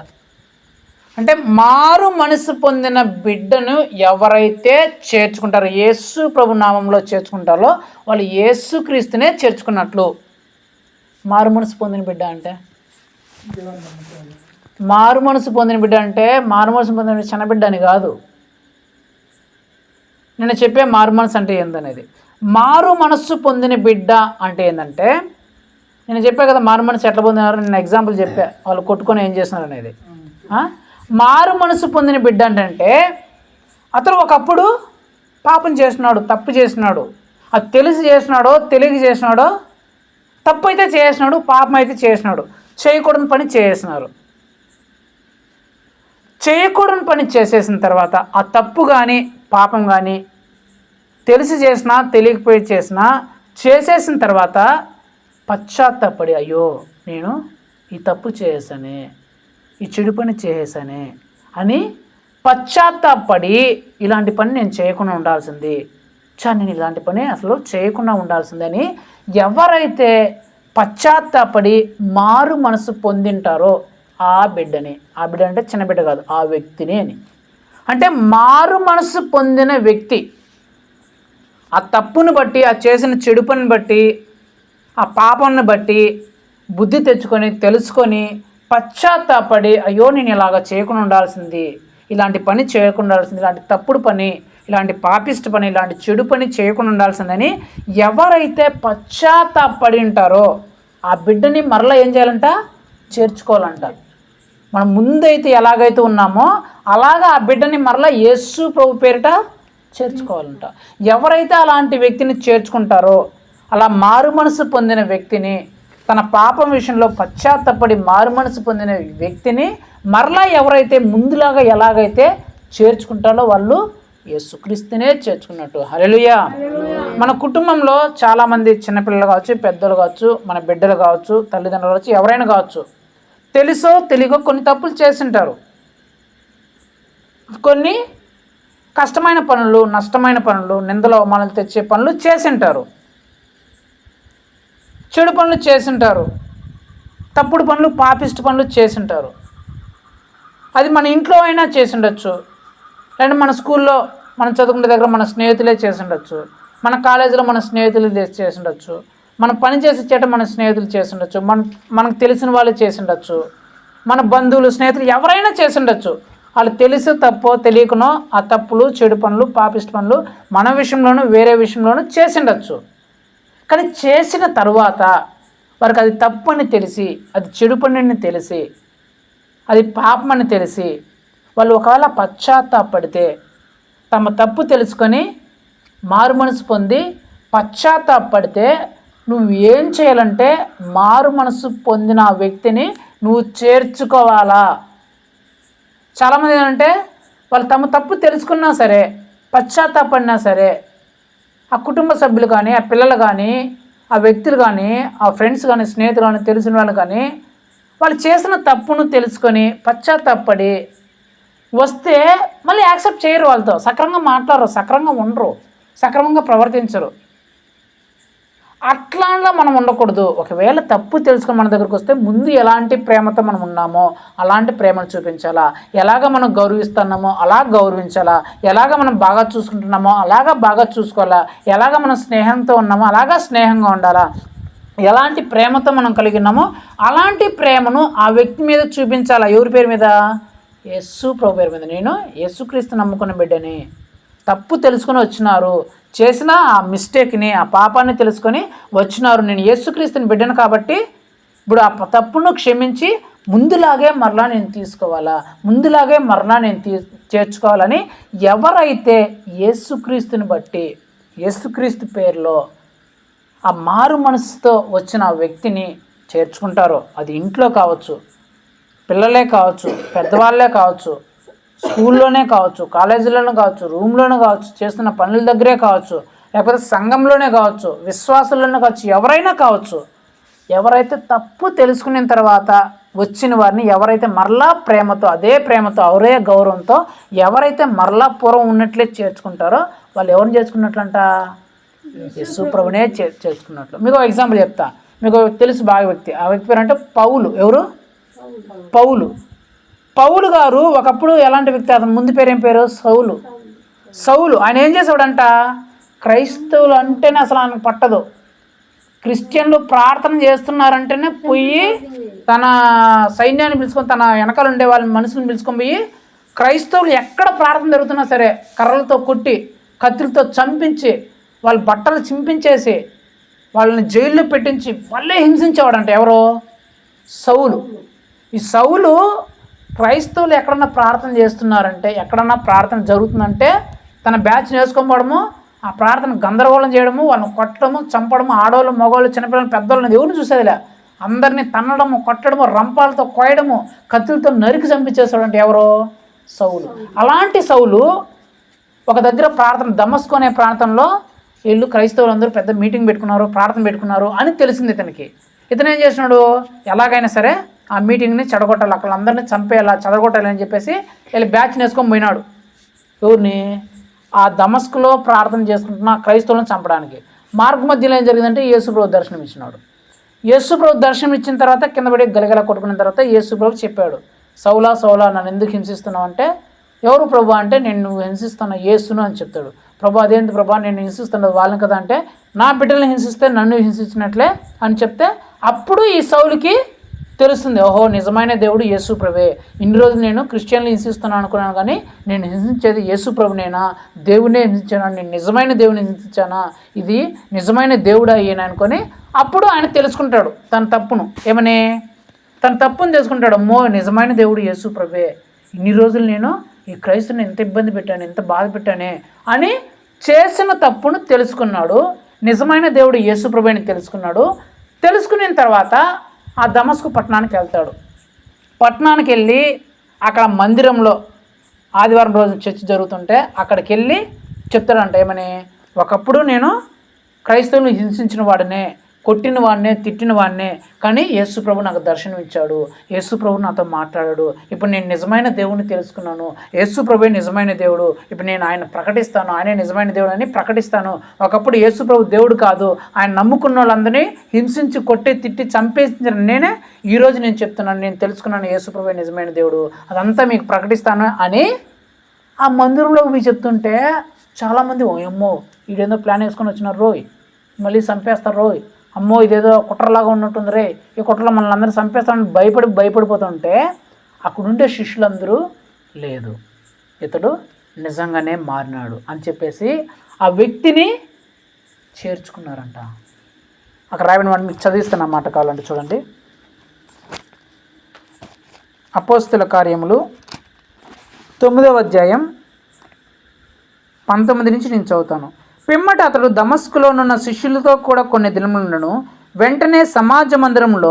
అంటే మారు మనసు పొందిన బిడ్డను ఎవరైతే చేర్చుకుంటారో, యేసు ప్రభు నామంలో చేర్చుకుంటారో వాళ్ళు యేసుక్రీస్తునే చేర్చుకున్నట్లు. మారు మనసు పొందిన బిడ్డ అంటే మారు మనసు పొందిన బిడ్డ అంటే మారు మనసు పొందిన చిన్న బిడ్డ అని కాదు. నేను చెప్పే మారు మనసు అంటే ఏందనేది. మారు మనస్సు పొందిన బిడ్డ అంటే ఏంటంటే, నేను చెప్పా కదా మారు మనసు ఎట్లా పొందినారు, నేను ఎగ్జాంపుల్ చెప్పా, వాళ్ళు కొట్టుకొని ఏం చేస్తున్నారు అనేది. మారు మనసు పొందిన బిడ్డ అంటే అతను ఒకప్పుడు పాపం చేస్తున్నాడు, తప్పు చేస్తున్నాడు, అది తెలిసి చేసినాడో తెలియక చేసినాడో, తప్పు అయితే చేసినాడు, పాపం అయితే చేసినాడు, చేయకూడని పని చేసినారు. చేయకూడని పని చేసేసిన తర్వాత ఆ తప్పు కానీ పాపం కానీ తెలిసి చేసినా తెలియకపోయి చేసినా చేసేసిన తర్వాత పశ్చాత్తాపడి, అయ్యో నేను ఈ తప్పు చేసానే, ఈ చెడు పని చేసేసానే అని పశ్చాత్తాపడి ఇలాంటి పని నేను చేయకుండా ఉండాల్సింది, నేను ఇలాంటి పని అసలు చేయకుండా ఉండాల్సిందని ఎవరైతే పశ్చాత్తాపడి మారు మనసు పొందింటారో ఆ బిడ్డని, ఆ బిడ్డ అంటే చిన్న బిడ్డ కాదు, ఆ వ్యక్తిని అని. అంటే మారు మనసు పొందిన వ్యక్తి ఆ తప్పును బట్టి, ఆ చేసిన చెడు పనిని బట్టి, ఆ పాపాన్ని బట్టి బుద్ధి తెచ్చుకొని తెలుసుకొని పశ్చాత్తాపడి, అయ్యో నేను ఇలాగ చేయకుండా ఉండాల్సింది, ఇలాంటి పని చేయకుండా ఉండాల్సింది, ఇలాంటి తప్పుడు పని, ఇలాంటి పాపిష్టి పని, ఇలాంటి చెడు పని చేయకుండా ఉండాల్సిందని ఎవరైతే పశ్చాత్తాపడి ఉంటారో ఆ బిడ్డని మరలా ఏం చేయాలంట? చేర్చుకోవాలంట. మనం ముందైతే ఎలాగైతే ఉన్నామో అలాగా ఆ బిడ్డని మరలా యేసు ప్రభు పేరిట చేర్చుకోవాలంట. ఎవరైతే అలాంటి వ్యక్తిని చేర్చుకుంటారో, అలా మారు మనసు పొందిన వ్యక్తిని, తన పాపం విషయంలో పశ్చాత్తాపడి మారు మనసు పొందిన వ్యక్తిని మరలా ఎవరైతే ముందులాగా ఎలాగైతే చేర్చుకుంటారో వాళ్ళు యేసుక్రీస్తునే చేర్చుకున్నట్టు. హల్లెలూయా. మన కుటుంబంలో చాలామంది చిన్నపిల్లలు కావచ్చు, పెద్దలు కావచ్చు, మన బిడ్డలు కావచ్చు, తల్లిదండ్రులు కావచ్చు, ఎవరైనా కావచ్చు, తెలుసో తెలియకో కొన్ని తప్పులు చేసింటారు. కొన్ని కష్టమైన పనులు, నష్టమైన పనులు, నిందలు అవమానాలు తెచ్చే పనులు చేసింటారు, చెడు పనులు చేసింటారు, తప్పుడు పనులు పాపిష్టి పనులు చేసింటారు. అది మన ఇంట్లో అయినా చేసిండొచ్చు, లేదంటే మన స్కూల్లో మనం చదువుకునే దగ్గర మన స్నేహితులే చేసిండొచ్చు, మన కాలేజీలో మన స్నేహితులు చేసిండొచ్చు, మనం పని చేసే చేట మన స్నేహితులు చేసిండొచ్చు, మనకు తెలిసిన వాళ్ళు చేసిండొచ్చు, మన బంధువులు స్నేహితులు ఎవరైనా చేసిండొచ్చు. వాళ్ళు తెలుసు తప్పో తెలియకనో ఆ తప్పులు చెడు పనులు పాపిష్టి పనులు మన విషయంలోనూ వేరే విషయంలోనూ చేసిండొచ్చు. కానీ చేసిన తరువాత వారికి అది తప్పు అని తెలిసి, అది చెడు పని తెలిసి, అది పాపం అని తెలిసి వాళ్ళు ఒకవేళ పశ్చాత్తాపడితే, తమ తప్పు తెలుసుకొని మారు మనసు పొంది పశ్చాత్తాపడితే నువ్వు ఏం చేయాలంటే మారు మనసు పొందిన ఆ వ్యక్తిని నువ్వు చేర్చుకోవాలా. చాలామంది ఏంటంటే వాళ్ళు తమ తప్పు తెలుసుకున్నా సరే, పశ్చాత్తాపడినా సరే, ఆ కుటుంబ సభ్యులు కానీ, ఆ పిల్లలు కానీ, ఆ వ్యక్తులు కానీ, ఆ ఫ్రెండ్స్ కానీ, స్నేహితులు కానీ, తెలిసిన వాళ్ళు కానీ వాళ్ళు చేసిన తప్పును తెలుసుకొని పశ్చాత్తాపడి వస్తే మళ్ళీ యాక్సెప్ట్ చేయరు, వాళ్ళతో సక్రమంగా మాట్లాడరు, సక్రమంగా ఉండరు, సక్రమంగా ప్రవర్తించరు. అట్లా మనం ఉండకూడదు. ఒకవేళ తప్పు తెలుసుకొని మన దగ్గరకు వస్తే ముందు ఎలాంటి ప్రేమతో మనం ఉన్నామో అలాంటి ప్రేమను చూపించాలా, ఎలాగ మనం గౌరవిస్తున్నామో అలా గౌరవించాలా, ఎలాగ మనం బాగా చూసుకుంటున్నామో అలాగా బాగా చూసుకోవాలా, ఎలాగ మనం స్నేహంతో ఉన్నామో అలాగా స్నేహంగా ఉండాలా, ఎలాంటి ప్రేమతో మనం కలిగి ఉన్నామో అలాంటి ప్రేమను ఆ వ్యక్తి మీద చూపించాలా. ఎవరి పేరు మీద? యేసు ప్రభు పేరు మీద నేను యేసుక్రీస్తు నమ్ముకున్న బిడ్డని, తప్పు తెలుసుకొని వచ్చినారు, చేసిన ఆ మిస్టేక్ని ఆ పాపాన్ని తెలుసుకొని వచ్చినారు, నేను యేసుక్రీస్తుని బిడ్డను కాబట్టి ఇప్పుడు ఆ తప్పును క్షమించి ముందులాగే మరలా నేను తీసుకోవాలా, ముందులాగే మరలా నేను చేర్చుకోవాలని ఎవరైతే యేసుక్రీస్తుని బట్టి యేసుక్రీస్తు పేరులో ఆ మారు మనసుతో వచ్చిన ఆ వ్యక్తిని చేర్చుకుంటారో, అది ఇంట్లో కావచ్చు, పిల్లలే కావచ్చు, పెద్దవాళ్ళే కావచ్చు, స్కూల్లోనే కావచ్చు, కాలేజీలోనే కావచ్చు, రూమ్లోనే కావచ్చు, చేస్తున్న పనుల దగ్గరే కావచ్చు, లేకపోతే సంఘంలోనే కావచ్చు, విశ్వాసంలోనే కావచ్చు, ఎవరైనా కావచ్చు, ఎవరైతే తప్పు తెలుసుకున్న తర్వాత వచ్చిన వారిని ఎవరైతే మరలా ప్రేమతో, అదే ప్రేమతో, అవరే గౌరవంతో ఎవరైతే మరలా పూర్వం ఉన్నట్లే చేర్చుకుంటారో వాళ్ళు ఎవరిని చేర్చుకున్నట్లంట? యేసు ప్రభునే చేర్చుకున్నట్లు. మీకు ఒక ఎగ్జాంపుల్ చెప్తా, మీకు తెలుసు బాగా వ్యక్తి, ఆ వ్యక్తి పేరు అంటే పౌలు. ఎవరు? పౌలు గారు ఒకప్పుడు ఎలాంటి వ్యక్తి? అతను ముందు పేరు ఏం పేరు? సౌలు. ఆయన ఏం చేసాడంట? క్రైస్తవులు అంటేనే అసలు ఆయనకు పట్టదు. క్రిస్టియన్లు ప్రార్థన చేస్తున్నారంటేనే పోయి తన సైన్యాన్ని పిలుచుకొని, తన వెనకాల ఉండే వాళ్ళ మనుషులను పిలుచుకొని పోయి క్రైస్తవులు ఎక్కడ ప్రార్థన జరుగుతున్నా సరే కర్రలతో కొట్టి, కత్తులతో చంపించి, వాళ్ళ బట్టలు చింపించేసి, వాళ్ళని జైల్లో పెట్టించి వాళ్ళే హింసించేవాడంట. ఎవరో? సౌలు. ఈ సౌలు క్రైస్తవులు ఎక్కడన్నా ప్రార్థన చేస్తున్నారంటే, ఎక్కడన్నా ప్రార్థన జరుగుతుందంటే తన బ్యాచ్ని వేసుకోవడము, ఆ ప్రార్థన గందరగోళం చేయడము, వాళ్ళని కొట్టడము, చంపడము, ఆడవాళ్ళు, మగవాళ్ళు, చిన్నపిల్లలు, పెద్దవాళ్ళని ఎవరిని చూసేదిలే, అందరినీ తన్నడము, కొట్టడము, రంపాలతో కోయడము, కత్తులతో నరికి చంపించేసాడంటే ఎవరో? సౌలు. అలాంటి సౌలు ఒక దగ్గర ప్రార్థన, దమస్కు అనే ప్రాంతంలో వీళ్ళు క్రైస్తవులందరూ పెద్ద మీటింగ్ పెట్టుకున్నారు, ప్రార్థన పెట్టుకున్నారు అని తెలిసింది ఇతనికి. ఇతను ఏం చేసినాడు? ఎలాగైనా సరే ఆ మీటింగ్ని చెడగొట్టాలి, అక్కడ అందరినీ చంపేయాలా, చెడగొట్టాలి అని చెప్పేసి వీళ్ళు బ్యాచ్ వేసుకొని పోయినాడు. ఎవరిని? ఆ దమస్కులో ప్రార్థన చేసుకుంటున్న క్రైస్తవులను చంపడానికి. మార్గ మధ్యలో ఏం జరిగిందంటే యేసుప్రభు దర్శనం ఇచ్చినాడు. యేసుప్రభు దర్శనం ఇచ్చిన తర్వాత కింద పడి గలగల కొట్టుకున్న తర్వాత యేసుప్రభు చెప్పాడు, సౌలా నన్ను ఎందుకు హింసిస్తున్నావు అంటే, ఎవరు ప్రభు అంటే, నేను నువ్వు హింసిస్తున్న యేసును అని చెప్తాడు. ప్రభు అదేంటి ప్రభా, నేను హింసిస్తున్నది వాళ్ళని కదా అంటే, నా బిడ్డలను హింసిస్తే నన్ను హింసించినట్లే అని చెప్తే అప్పుడు ఈ సౌలుకి తెలుస్తుంది, ఓహో నిజమైన దేవుడు యేసు ప్రభే. ఇన్ని రోజులు నేను క్రిస్టియన్లు హింసిస్తున్నాను అనుకున్నాను, కానీ నేను హింసించేది యేసు ప్రభునేనా, దేవునే హింసించానా, నేను నిజమైన దేవుని హింసించానా, ఇది నిజమైన దేవుడు అయ్యాను అనుకొని అప్పుడు ఆయన తెలుసుకుంటాడు తన తప్పును. ఏమని? తన తప్పును తెలుసుకుంటాడు. అమ్మో నిజమైన దేవుడు యేసు ప్రభే, ఇన్ని రోజులు నేను ఈ క్రైస్తుని ఎంత ఇబ్బంది పెట్టాను, ఎంత బాధ పెట్టానే అని చేసిన తప్పును తెలుసుకున్నాడు. నిజమైన దేవుడు యేసు ప్రభు అని తెలుసుకున్నాడు. తెలుసుకున్న తర్వాత ఆ దమస్కు పట్టణానికి వెళ్తాడు. పట్టణానికి వెళ్ళి అక్కడ మందిరంలో ఆదివారం రోజు చర్చ్ జరుగుతుంటే అక్కడికి వెళ్ళి చెప్తాడంట, ఏమని? ఒకప్పుడు నేను క్రైస్తవులను హింసించిన వాడినే, కొట్టిన వాడినే, తిట్టిన వాడినే, కానీ యేసు ప్రభు నాకు దర్శనం ఇచ్చాడు, యేసు ప్రభు నాతో మాట్లాడాడు, ఇప్పుడు నేను నిజమైన దేవుడిని తెలుసుకున్నాను, యేసు ప్రభువే నిజమైన దేవుడు, ఇప్పుడు నేను ఆయన ప్రకటిస్తాను, ఆయనే నిజమైన దేవుడు అని ప్రకటిస్తాను. ఒకప్పుడు యేసు ప్రభు దేవుడు కాదు, ఆయన నమ్ముకున్న వాళ్ళందరినీ హింసించి, కొట్టి, తిట్టి, చంపేసిన నేనే ఈరోజు నేను చెప్తున్నాను, నేను తెలుసుకున్నాను యేసు ప్రభువే నిజమైన దేవుడు, అదంతా మీకు ప్రకటిస్తాను అని ఆ మందిరంలోకి పోయి చెప్తుంటే చాలామంది అమ్మో వీడేందో ప్లాన్ వేసుకొని వచ్చినారు రోయ్, మళ్ళీ చంపేస్తారు రోయ్, అమ్మో ఇదేదో కుట్రలాగా ఉన్నట్టుంది రే, ఈ కుట్రలో మనల్ని అందరూ చంపేస్తామని భయపడిపోతుంటే అక్కడుండే శిష్యులందరూ లేదు ఇతడు నిజంగానే మారినాడు అని చెప్పేసి ఆ వ్యక్తిని చేర్చుకున్నారంట. అక్కడ రాయబడిన వాడిని మీకు చదివిస్తున్న మాట కావాలంటే చూడండి. అపోస్తల కార్యములు 9వ అధ్యాయం 19 నుంచి నేను చదువుతాను. పిమ్మట అతడు దమస్కులోనున్న శిష్యులతో కూడా కొన్ని దినములను వెంటనే సమాజ మందిరంలో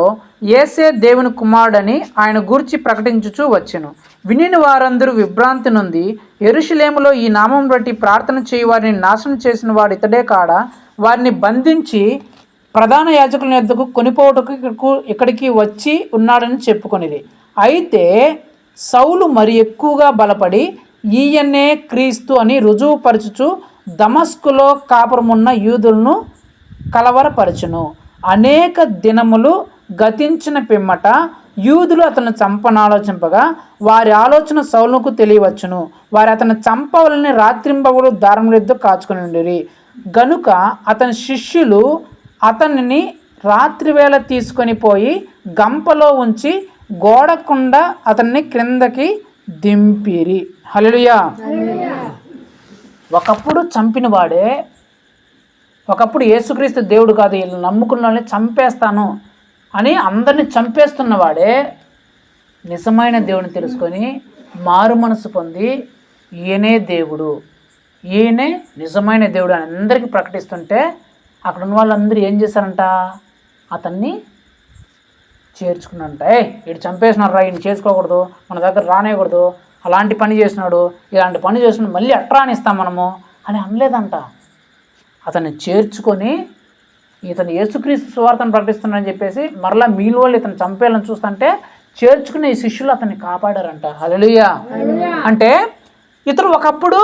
యేసే దేవుని కుమారుడని ఆయన గూర్చి ప్రకటించుచూ వచ్చెను. వినిన వారందరూ విభ్రాంతి నొంది, యెరూషలేములో ఈ నామం బట్టి ప్రార్థన చేయి వారిని నాశనం చేసిన వాడు ఇతడే కాడా, వారిని బంధించి ప్రధాన యాజకుల యొద్దకు కొనిపోవటకు ఇక్కడికి వచ్చి ఉన్నాడని చెప్పుకొనిది. అయితే సౌలు మరి ఎక్కువగా బలపడి ఈయన్నే క్రీస్తు అని రుజువుపరచుచు దమస్కులో కాపురమున్న యూదులను కలవరపరచును. అనేక దినములు గతించిన పిమ్మట యూదులు అతను చంపనాలోచింపగా వారి ఆలోచన సౌలుకు తెలియవచ్చును. వారు అతను చంపవలని రాత్రింబవలు దారములెద్దు కాచుకొని ఉండిరి. గనుక అతని శిష్యులు అతనిని రాత్రివేళ తీసుకొని పోయి గంపలో ఉంచి గోడకుండా అతన్ని క్రిందకి దింపిరి. హల్లెలూయా. ఒకప్పుడు చంపిన వాడే, ఒకప్పుడు యేసుక్రీస్తు దేవుడు కాదు, వీళ్ళు నమ్ముకున్న వాళ్ళని చంపేస్తాను అని అందరిని చంపేస్తున్నవాడే నిజమైన దేవుని తెలుసుకొని మారు మనసు పొంది ఈయనే దేవుడు, ఈయనే నిజమైన దేవుడు అని అందరికీ ప్రకటిస్తుంటే అక్కడ ఉన్న వాళ్ళందరూ ఏం చేశారంట? అతన్ని చేర్చుకున్నంట. వీడు చంపేసినారు రా, ఈయన చేసుకోకూడదు, మన దగ్గర రానేయకూడదు, అలాంటి పని చేసినాడు, ఇలాంటి పని చేసినాడు, మళ్ళీ ఎట్లా రానిస్తాం మనము అని అనలేదంట. అతన్ని చేర్చుకొని ఇతను యేసుక్రీస్తు సువార్తను ప్రకటిస్తున్నాడని చెప్పేసి మరలా మీలో వాళ్ళు ఇతను చంపేయాలని చూస్తుంటే చేర్చుకునే ఈ శిష్యులు అతన్ని కాపాడారంట. హల్లెలూయా. అంటే ఇతను ఒకప్పుడు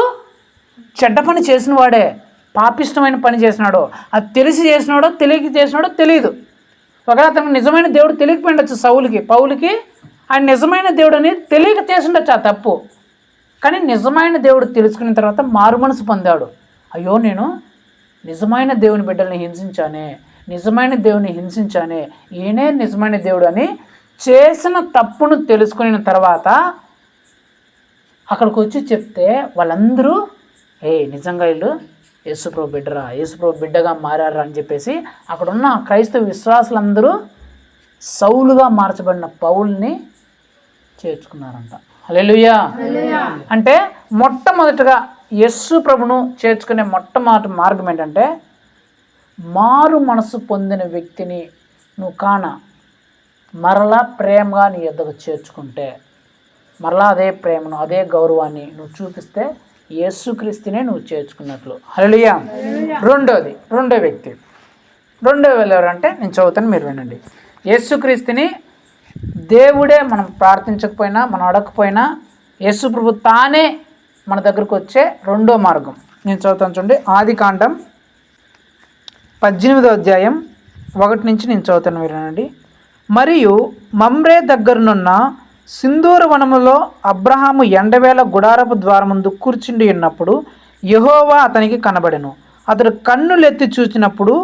చెడ్డ పని చేసిన వాడే, పాపిష్టమైన పని చేసినాడో, అది తెలిసి చేసినాడో తెలియక చేసినాడో తెలియదు. ఒకవేళ అతనికి నిజమైన దేవుడు తెలియకపోయిండొచ్చు, సౌలుకి పౌలుకి ఆయన నిజమైన దేవుడు అని తెలియక చేసిండొచ్చు ఆ తప్పు. కానీ నిజమైన దేవుడు తెలుసుకున్న తర్వాత మారు మనసు పొందాడు. అయ్యో నేను నిజమైన దేవుని బిడ్డల్ని హింసించానే, నిజమైన దేవుని హింసించానే, ఈయనే నిజమైన దేవుడు అని చేసిన తప్పును తెలుసుకున్న తర్వాత అక్కడికి వచ్చి చెప్తే వాళ్ళందరూ నిజంగా వీళ్ళు యేసుప్రభు బిడ్డరా, యేసుప్రభు బిడ్డగా మారారా అని చెప్పేసి అక్కడున్న క్రైస్తవ విశ్వాసులందరూ సౌలుగా మార్చబడిన పౌల్ని చేర్చుకున్నారంట. హల్లెలూయా. అంటే మొట్టమొదటిగా యేసు ప్రభును చేర్చుకునే మొట్టమొదటి మార్గం ఏంటంటే మారు మనసు పొందిన వ్యక్తిని నువ్వు మరలా ప్రేమగా నీ యొద్దకు చేర్చుకుంటే, మరలా అదే ప్రేమను అదే గౌరవాన్ని నువ్వు చూపిస్తే యేసుక్రీస్తునే నువ్వు చేర్చుకున్నట్లు. హల్లెలూయా. రెండో వ్యక్తి ఎవరంటే నేను చదువుతాను, మీరు వినండి. యేసుక్రీస్తుని దేవుడే మనం ప్రార్థించకపోయినా మనం అడగకపోయినా యేసు ప్రభు తానే మన దగ్గరకు వచ్చే రెండో మార్గం నేను చదువుతాను చూడండి. ఆదికాండం 18వ అధ్యాయం 1 నుంచి నేను చదువుతాను, మీరు వినండి. మరియు మమ్రే దగ్గరనున్న సింధూర వనములో అబ్రహాము ఎండవేళ గుడారపు ద్వారముందు కూర్చుండి ఉన్నప్పుడు యెహోవా అతనికి కనబడెను. అతడు కన్నులెత్తి చూచినప్పుడు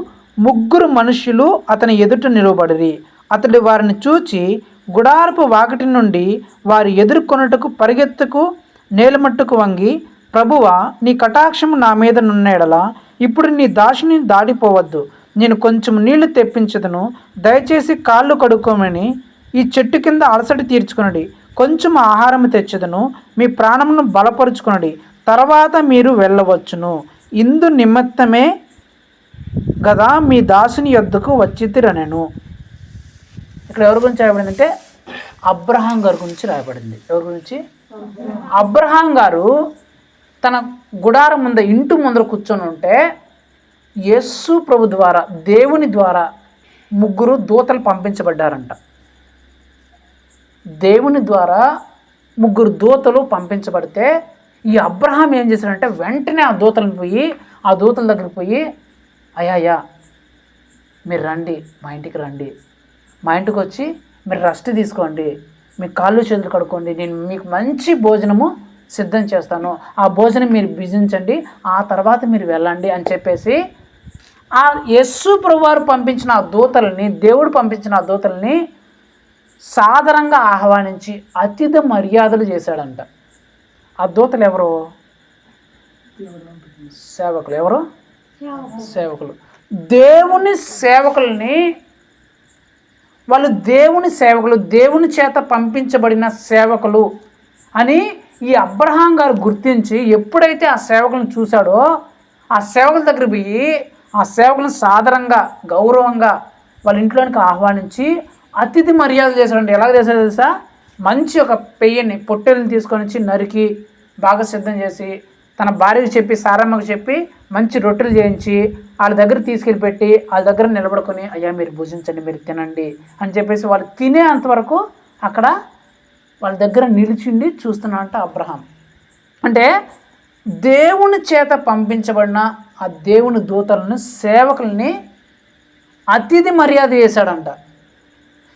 3 మనుష్యులు అతని ఎదుట నిలబడిరి. అతడు వారిని చూచి గుడారపు వాకిటి నుండి వారి ఎదుర్కొనుటకు పరిగెత్తుకు నేలమట్టుకు వంగి, ప్రభువా, నీ కటాక్షము నా మీద నున్నెడలా ఇప్పుడు నీ దాసుని దాడిపోవద్దు, నేను కొంచెం నీళ్లు తెప్పించదును, దయచేసి కాళ్ళు కడుక్కోమని ఈ చెట్టు కింద అలసట తీర్చుకునడి, కొంచెం ఆహారం తెచ్చదును, మీ ప్రాణమును బలపరుచుకునడి, తర్వాత మీరు వెళ్ళవచ్చును, ఇందు నిమిత్తమే గదా మీ దాసుని యొద్దకు వచ్చితిరనెను. ఇక్కడ ఎవరి గురించి రాయబడిందంటే అబ్రహాం గారి గురించి రాయబడింది. ఎవరి గురించి? అబ్రహాం గారు తన గుడారం ముందర ఇంటి ముందర కూర్చొని ఉంటే యేసు ప్రభు ద్వారా దేవుని ద్వారా 3 దూతలు పంపించబడ్డారంట. దేవుని ద్వారా 3 దూతలు పంపించబడితే ఈ అబ్రహాం ఏం చేశాడంటే వెంటనే ఆ దూతల దగ్గరికి పోయి అయ్యా మీరు రండి, మా ఇంటికి రండి, మా ఇంటికి వచ్చి మీరు రెస్ట్ తీసుకోండి, మీ కాళ్ళు చేతులు కడుక్కోండి, నేను మీకు మంచి భోజనము సిద్ధం చేస్తాను, ఆ భోజనం మీరు భుజించండి, ఆ తర్వాత మీరు వెళ్ళండి అని చెప్పేసి ఆ యేసు ప్రభువారు పంపించిన ఆ దూతల్ని, దేవుడు పంపించిన ఆ దూతల్ని సాదరంగా ఆహ్వానించి అతిథి మర్యాదలు చేశాడంట. ఆ దూతలు ఎవరు? సేవకులు. ఎవరు? సేవకులు. దేవుని సేవకుల్ని, వాళ్ళు దేవుని సేవకులు, దేవుని చేత పంపించబడిన సేవకులు అని ఈ అబ్రహాం గారు గుర్తించి ఎప్పుడైతే ఆ సేవకులను చూశాడో ఆ సేవకుల దగ్గర పోయి ఆ సేవకులను సాదరంగా గౌరవంగా వాళ్ళ ఇంట్లోనికి ఆహ్వానించి అతిథి మర్యాద చేశాడంటే. ఎలాగ చేశాడో తెలుసా? మంచి ఒక పెయ్యని పొట్టెల్ని తీసుకొని వచ్చి నరికి బాగా సిద్ధం చేసి తన భార్యకు చెప్పి సారమ్మకు చెప్పి మంచి రొట్టెలు చేయించి వాళ్ళ దగ్గర తీసుకెళ్ళి పెట్టి వాళ్ళ దగ్గర నిలబడుకొని అయ్యా మీరు భుజించండి, మీరు తినండి అని చెప్పేసి వాళ్ళు తినే అంతవరకు అక్కడ వాళ్ళ దగ్గర నిలిచిండి చూస్తున్నాడంట అబ్రహాం. అంటే దేవుని చేత పంపించబడిన ఆ దేవుని దూతలను, సేవకుల్ని అతిథి మర్యాద చేశాడంట.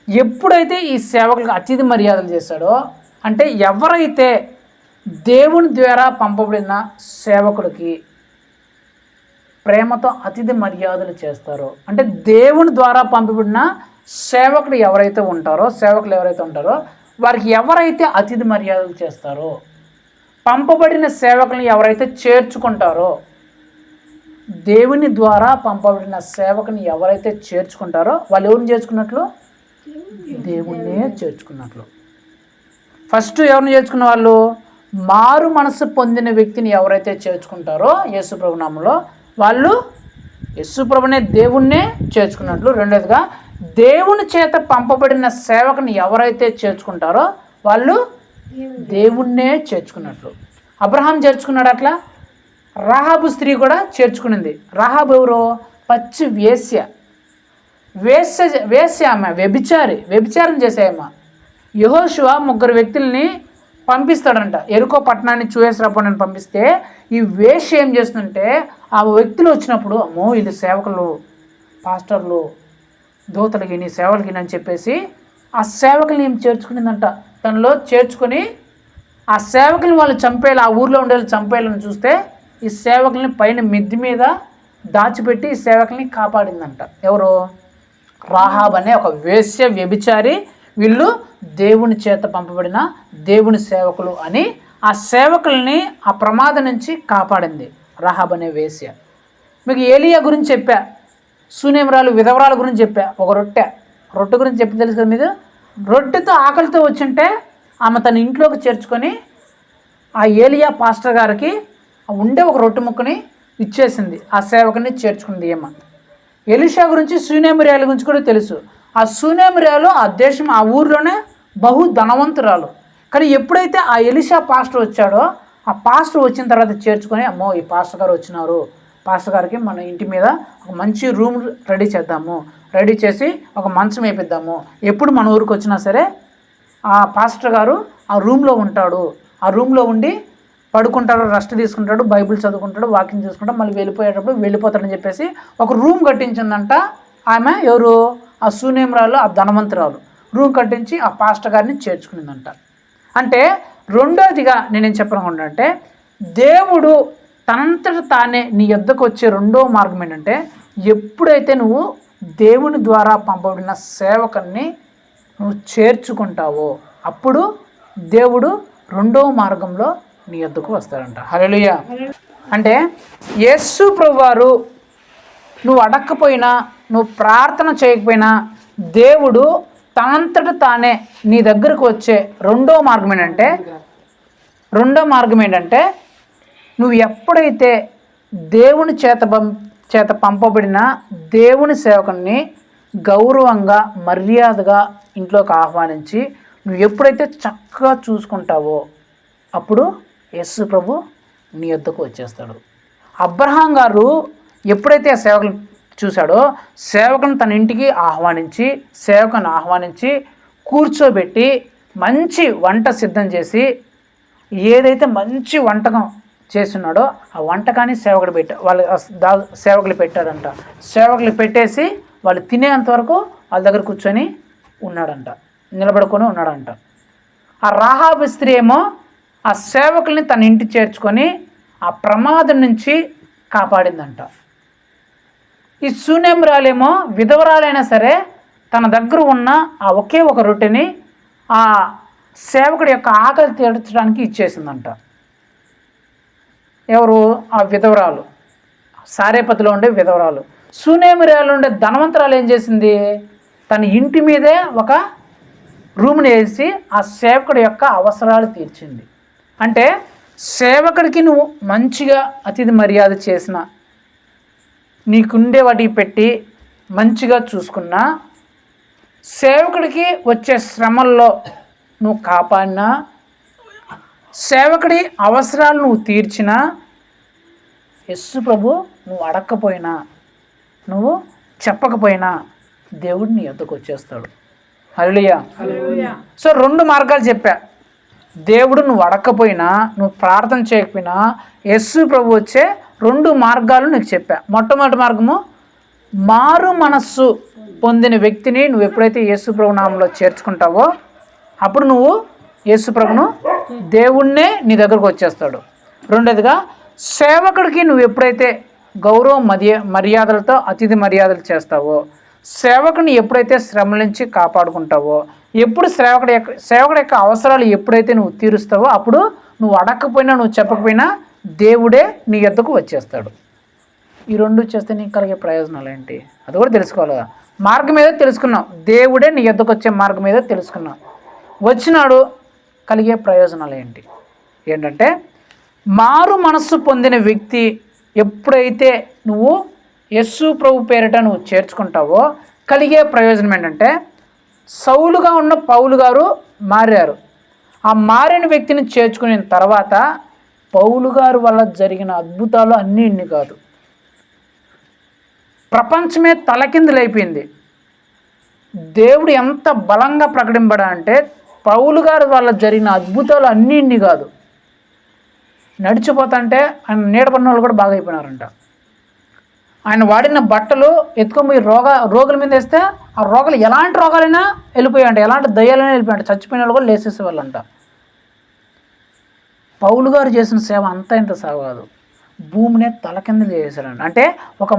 ఎప్పుడైతే ఈ సేవకులకు అతిథి మర్యాదలు చేశాడో అంటే ఎవరైతే దేవుని ద్వారా పంపబడిన సేవకుడికి ప్రేమతో అతిథి మర్యాదలు చేస్తారో, అంటే దేవుని ద్వారా పంపబడిన సేవకులు ఎవరైతే ఉంటారో వారికి ఎవరైతే అతిథి మర్యాదలు చేస్తారో, పంపబడిన సేవకులను ఎవరైతే చేర్చుకుంటారో, దేవుని ద్వారా పంపబడిన సేవకుని ఎవరైతే చేర్చుకుంటారో వాళ్ళు ఎవరిని చేర్చుకున్నట్లు? దేవుణ్ణే చేర్చుకున్నట్లు. ఫస్ట్ ఎవరిని చేర్చుకున్న వాళ్ళు? మారు మనసు పొందిన వ్యక్తిని ఎవరైతే చేర్చుకుంటారో యేసుప్రభు నామంలో వాళ్ళు యేసుప్రభునే దేవుణ్ణే చేర్చుకున్నట్లు. రెండోదిగా దేవుని చేత పంపబడిన సేవకుని ఎవరైతే చేర్చుకుంటారో వాళ్ళు దేవుణ్ణే చేర్చుకున్నట్లు. అబ్రహాం చేర్చుకున్నాడు అట్లా. రాహాబు స్త్రీ కూడా చేర్చుకునింది. రాహాబు ఎవరో? పచ్చి వేశ్య ఆమె, వ్యభిచారం చేసేయమ్మ. యెహోషువ 3 వ్యక్తుల్ని పంపిస్తాడంట. ఎరుకో పట్టణాన్ని చూయేసరాపోని పంపిస్తే ఈ వేశ్య ఏం చేస్తుందంటే ఆ వ్యక్తులు వచ్చినప్పుడు, అమ్మో వీళ్ళు సేవకులు, పాస్టర్లు, దూతలకి నీ సేవలకి అని చెప్పేసి ఆ సేవకుల్ని ఏం చేర్చుకునిందంట. తనలో చేర్చుకొని ఆ సేవకుల్ని వాళ్ళు చంపేయాలి, ఆ ఊర్లో ఉండే చంపేయాలని చూస్తే ఈ సేవకుల్ని పైన మిద్ది మీద దాచిపెట్టి ఈ సేవకుల్ని కాపాడిందంట. ఎవరు? రాహాబ్ అనే ఒక వేశ్య, వ్యభిచారి. వీళ్ళు దేవుని చేత పంపబడిన దేవుని సేవకులు అని ఆ సేవకుల్ని ఆ ప్రమాదం నుంచి కాపాడింది రాహాబ్ అనే వేశ్య. మీకు ఏలియా గురించి చెప్పా, శూనేమిరాలు విధవరాల గురించి చెప్పా. ఒక రొట్టె గురించి చెప్పి తెలుసు కదా మీరు. రొట్టెతో ఆకలితో వచ్చుంటే ఆమె తన ఇంట్లోకి చేర్చుకొని ఆ ఏలియా పాస్టర్ గారికి ఉండే ఒక రొట్టె ముక్కని ఇచ్చేసింది. ఆ సేవకుని చేర్చుకుంది ఏమ. ఎలీషా గురించి, శూనేమిరాల గురించి కూడా తెలుసు. ఆ శూనేమిరాలు ఆ దేశం, ఆ ఊర్లోనే బహు ధనవంతురాలు. కానీ ఎప్పుడైతే ఆ ఎలీషా పాస్టర్ వచ్చాడో ఆ పాస్టర్ వచ్చిన తర్వాత చేర్చుకొని, అమ్మో ఈ పాస్టర్ గారు వచ్చినారు, పాస్టర్ గారికి మన ఇంటి మీద ఒక మంచి రూమ్ రెడీ చేద్దాము, రెడీ చేసి ఒక మంచం వేపిద్దాము, ఎప్పుడు మన ఊరికి వచ్చినా సరే ఆ పాస్టర్ గారు ఆ రూమ్లో ఉంటాడు, ఆ రూమ్లో ఉండి పడుకుంటాడు, రెస్ట్ తీసుకుంటాడు, బైబిల్ చదువుకుంటాడు, వాకింగ్ చేసుకుంటాడు, మళ్ళీ వెళ్ళిపోతాడని చెప్పేసి ఒక రూమ్ కట్టించిందంట ఆమె. ఎవరు? ఆ శూనేమిరాలు, ఆ ధనవంతురాలు రూమ్ కట్టించి ఆ పాస్టర్ గారిని చేర్చుకునిందంట. అంటే రెండోదిగా నేనేం చెప్పనుకుంటే, దేవుడు తనంతట తానే నీ యొద్దకు వచ్చే రెండో మార్గం ఏంటంటే, ఎప్పుడైతే నువ్వు దేవుని ద్వారా పంపబడిన సేవకుని నువ్వు చేర్చుకుంటావో అప్పుడు దేవుడు రెండో మార్గంలో నీ యొద్దకు వస్తాడంట. హల్లెలూయా. అంటే యేసు ప్రభువారు నువ్వు అడగకపోయినా, నువ్వు ప్రార్థన చేయకపోయినా దేవుడు తనంతట తానే నీ దగ్గరకు వచ్చే రెండో మార్గం ఏంటంటే నువ్వు ఎప్పుడైతే దేవుని చేత పంపబడిన దేవుని సేవకుని గౌరవంగా, మర్యాదగా ఇంట్లోకి ఆహ్వానించి నువ్వు ఎప్పుడైతే చక్కగా చూసుకుంటావో అప్పుడు యేసు ప్రభు నీ యొద్దకు వచ్చేస్తాడు. అబ్రహాం గారు ఎప్పుడైతే ఆ సేవకులు చూశాడో సేవకుని తన ఇంటికి ఆహ్వానించి కూర్చోబెట్టి మంచి వంట సిద్ధం చేసి, ఏదైతే మంచి వంటకం చేస్తున్నాడో ఆ వంటకాన్ని సేవకులు పెట్టాడంట. సేవకులు పెట్టేసి వాళ్ళు తినేంతవరకు వాళ్ళ దగ్గర కూర్చొని నిలబడుకొని ఉన్నాడంట. ఆ రాహాబు స్త్రీ ఏమో ఆ సేవకుల్ని తన ఇంటి చేర్చుకొని ఆ ప్రమాదం నుంచి కాపాడిందంట. ఈ శూనేమిరాలేమో విధవరాలైనా సరే తన దగ్గర ఉన్న ఆ ఒకే ఒక రొట్టెని ఆ సేవకుడి యొక్క ఆకలి తీర్చడానికి ఇచ్చేసిందంట. ఎవరు? ఆ విధవరాలు, సారేపతిలో ఉండే విధవరాలు. శూనేమిరాలు ఉండే ధనవంతరాలు ఏం చేసింది? తన ఇంటి మీదే ఒక రూమ్ని వేసి ఆ సేవకుడి యొక్క అవసరాలు తీర్చింది. అంటే సేవకుడికి నువ్వు మంచిగా అతిథి మర్యాద చేసిన, నీకుండే వాటికి పెట్టి మంచిగా చూసుకున్నా, సేవకుడికి వచ్చే శ్రమల్లో నువ్వు కాపాడినా, సేవకుడి అవసరాలు నువ్వు తీర్చినా, యేసు ప్రభు నువ్వు అడగకపోయినా, నువ్వు చెప్పకపోయినా దేవుడు నీ యొద్దకు వచ్చేస్తాడు. హల్లెలూయా. సో 2 మార్గాలు చెప్పా. దేవుడు నువ్వు అడగకపోయినా, నువ్వు ప్రార్థన చేయకపోయినా యేసు ప్రభు వచ్చే 2 మార్గాలు నీకు చెప్పా. మొట్టమొదటి మార్గము, మారు మనస్సు పొందిన వ్యక్తిని నువ్వు ఎప్పుడైతే యేసు ప్రభు నామంలో చేర్చుకుంటావో అప్పుడు నువ్వు యేసు ప్రభును దేవుణ్ణే నీ దగ్గరకు వచ్చేస్తాడు. రెండోదిగా సేవకుడికి నువ్వు ఎప్పుడైతే గౌరవ మర్యాదలతో అతిథి మర్యాదలు చేస్తావో, సేవకుని ఎప్పుడైతే శ్రమల నుంచి కాపాడుకుంటావో, ఎప్పుడు సేవకుడి యొక్క అవసరాలు ఎప్పుడైతే నువ్వు తీరుస్తావో, అప్పుడు నువ్వు అడగకపోయినా నువ్వు చెప్పకపోయినా దేవుడే నీ యొద్దకు వచ్చేస్తాడు. ఈ రెండు చేస్తే నీకు కలిగే ప్రయోజనాలు ఏంటి అది కూడా తెలుసుకోవాలి కదా. మార్గం ఏదో తెలుసుకున్నావు, దేవుడే నీ యొద్దకు వచ్చే మార్గం ఏదో తెలుసుకున్నావు. వచ్చినాడు, కలిగే ప్రయోజనాలు ఏంటంటే మారు మనస్సు పొందిన వ్యక్తి ఎప్పుడైతే నువ్వు యేసు ప్రభు పేరిట నువ్వు చేర్చుకుంటావో కలిగే ప్రయోజనం ఏంటంటే, సౌలుగా ఉన్న పౌలు గారు మారారు. ఆ మారిన వ్యక్తిని చేర్చుకున్న తర్వాత పౌలు గారు వల్ల జరిగిన అద్భుతాలు అన్నీ ఇన్ని కాదు, ప్రపంచమే తలకిందులైపోయింది. దేవుడు ఎంత బలంగా ప్రకటింపడా అంటే, పౌలు గారు వల్ల జరిగిన అద్భుతాలు అన్నీ ఇన్ని కాదు. నడిచిపోతుంటే ఆయన నీడపడిన వాళ్ళు కూడా బాగా అయిపోయినారంట. ఆయన వాడిన బట్టలు ఎత్తుకొని రోగుల మీద వేస్తే ఆ రోగాలు ఎలాంటి రోగాలైనా వెళ్ళిపోయాయంట, ఎలాంటి దయ్యాలైనా వెళ్ళిపోయాయంట, చచ్చిపోయిన వాళ్ళు కూడా లేసేసేవాళ్ళంట. పౌలు గారు చేసిన సేవ అంతా ఇంత సేవ కాదు, భూమినే తలకిందులు చేశారంట. అంటే ఒక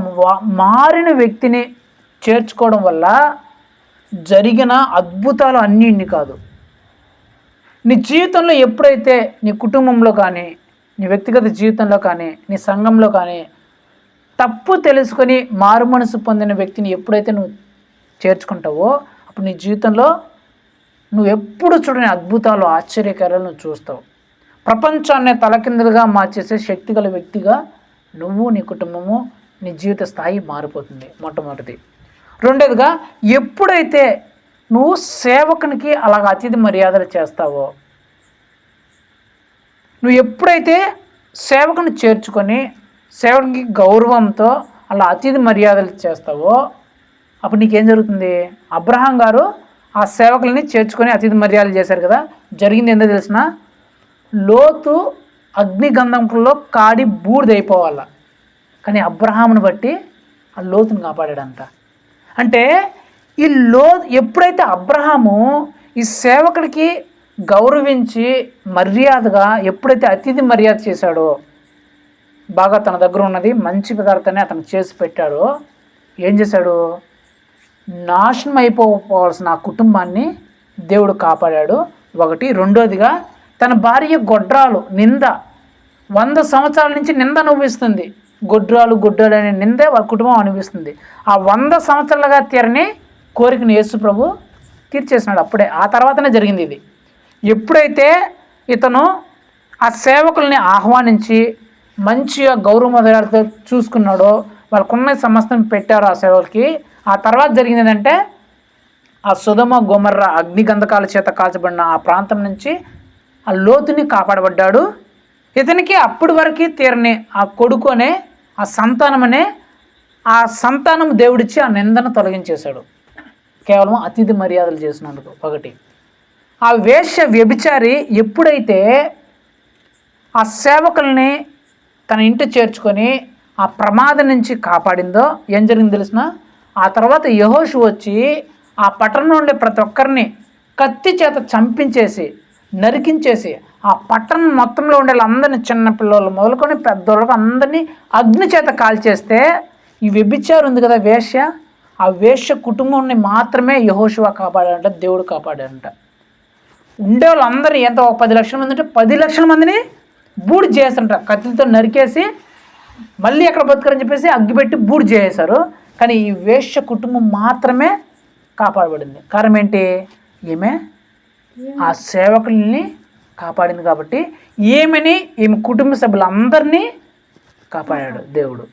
మారిన వ్యక్తిని చేర్చుకోవడం వల్ల జరిగిన అద్భుతాలు అన్నీ ఇన్ని కాదు. నీ జీవితంలో ఎప్పుడైతే నీ కుటుంబంలో కానీ, నీ వ్యక్తిగత జీవితంలో కానీ, నీ సంఘంలో కానీ తప్పు తెలుసుకొని మారు మనసు పొందిన వ్యక్తిని ఎప్పుడైతే నువ్వు చేర్చుకుంటావో, అప్పుడు నీ జీవితంలో నువ్వు ఎప్పుడు చూడని అద్భుతాలు, ఆశ్చర్యకార్యాలు నువ్వు చూస్తావు. ప్రపంచాన్ని తలకిందులుగా మార్చేసే శక్తి గల వ్యక్తిగా నువ్వు, నీ కుటుంబము, నీ జీవిత స్థాయి మారిపోతుంది. మొట్టమొదటిది. రెండోదిగా, ఎప్పుడైతే నువ్వు సేవకునికి అలాగ అతిథి మర్యాదలు చేస్తావో, నువ్వు ఎప్పుడైతే సేవకుని చేర్చుకొని సేవకునికి గౌరవంతో అలా అతిథి మర్యాదలు చేస్తావో, అప్పుడు నీకేం జరుగుతుంది? అబ్రహాం గారు ఆ సేవకులని చేర్చుకొని అతిథి మర్యాదలు చేశారు కదా, జరిగింది ఏందో తెలిసిన, లోతు అగ్నిగంధంలో కాడి బూడిదైపోవాల, కానీ అబ్రహామును బట్టి ఆ లోతుని కాపాడాడంట. అంటే ఈ ఎప్పుడైతే అబ్రహాము ఈ సేవకుడికి గౌరవించి మర్యాదగా ఎప్పుడైతే అతిథి మర్యాద చేశాడో, బాగా తన దగ్గర ఉన్నది మంచి పదార్థాన్ని అతను చేసి పెట్టాడో, ఏం చేశాడు? నాశనం అయిపోవాల్సిన ఆ కుటుంబాన్ని దేవుడు కాపాడాడు. ఒకటి. రెండోదిగా, తన భార్య గొడ్రాలు నింద 100 సంవత్సరాల నుంచి నింద అనుభవిస్తుంది. గొడ్రాలు అనే నిందే వాళ్ళ కుటుంబం అనిపిస్తుంది. ఆ 100 సంవత్సరాలుగా తీరని కోరికను యేసు ప్రభు తీర్చేసినాడు అప్పుడే. ఆ తర్వాతనే జరిగింది ఇది. ఎప్పుడైతే ఇతను ఆ సేవకుల్ని ఆహ్వానించి మంచిగా గౌరవ మర్యాదలతో చూసుకున్నాడో, వాళ్ళకున్న సమస్యను పెట్టారు ఆ సేవకులకి, ఆ తర్వాత జరిగింది ఏంటంటే, ఆ సొదొమ గొమొర్రా అగ్నిగంధకాల చేత కాల్చబడిన ఆ ప్రాంతం నుంచి ఆ లోతుని కాపాడబడ్డాడు. ఇతనికి అప్పటి వరకు తీరని ఆ కొడుకు అనే ఆ సంతానం అనే ఆ సంతానం దేవుడిచ్చి ఆ నిందను తొలగించేశాడు, కేవలం అతిథి మర్యాదలు చేసినందుకు. ఒకటి. ఆ వేశ్య వ్యభిచారి ఎప్పుడైతే ఆ సేవకుల్ని తన ఇంటి చేర్చుకొని ఆ ప్రమాదం నుంచి కాపాడిందో, ఏం జరిగింది తెలిసిన, ఆ తర్వాత యెహోషువ వచ్చి ఆ పట్టణంలో ఉండే ప్రతి ఒక్కరిని కత్తి చేత చంపించేసి నరికించేసి ఆ పట్టణం మొత్తంలో ఉండే వాళ్ళందరినీ, చిన్నపిల్లలు మొదలుకొని పెద్దోళ్ళకు అందరినీ అగ్ని చేత కాల్చేస్తే, ఈ వ్యభిచారం ఉంది కదా వేశ్య, ఆ వేశ్య కుటుంబాన్ని మాత్రమే యెహోషువ కాపాడాడంట, దేవుడు కాపాడాడంట. ఉండే వాళ్ళందరినీ ఎంత 10 లక్షల మంది ఉంటే 10 లక్షల మందిని బూడి చేస్తుంట, కత్తితో నరికేసి మళ్ళీ ఎక్కడ బతుకారని చెప్పేసి అగ్గిపెట్టి బూడి చేసేశారు. కానీ ఈ వేశ్య కుటుంబం మాత్రమే కాపాడబడింది. కారణం ఏంటి? ఈమె ఆ సేవకుల్ని కాపాడింది కాబట్టి ఈమె కుటుంబ సభ్యులందరినీ కాపాడాడు దేవుడు.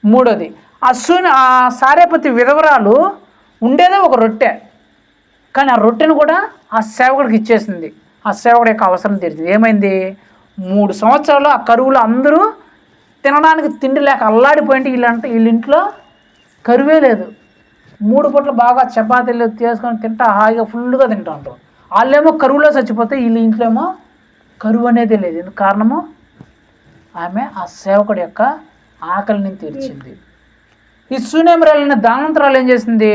మూడోది, ఆ సారేపతి విధవరాలు ఉండేదే ఒక రొట్టె, కానీ ఆ రొట్టెను కూడా ఆ సేవకుడికి ఇచ్చేసింది. ఆ సేవకుడి యొక్క అవసరం తీర్చింది. ఏమైంది? 3 సంవత్సరాలు ఆ కరువులో అందరూ తినడానికి తిండి లేక అల్లాడిపోయింటే వీళ్ళ ఇంట్లో కరువే లేదు. 3 పూటలు బాగా చపాతీలు చేసుకొని తింటా హాయిగా ఫుల్గా తింటూ ఉంటారు. వాళ్ళేమో కరువులో చచ్చిపోతే వీళ్ళ ఇంట్లో ఏమో కరువు అనేది లేదు. ఎందుకు కారణము? ఆమె ఆ సేవకుడి యొక్క ఆకలిని తీర్చింది. ఈ శూనేమిరాలైన దానంతరాలు ఏం చేసింది?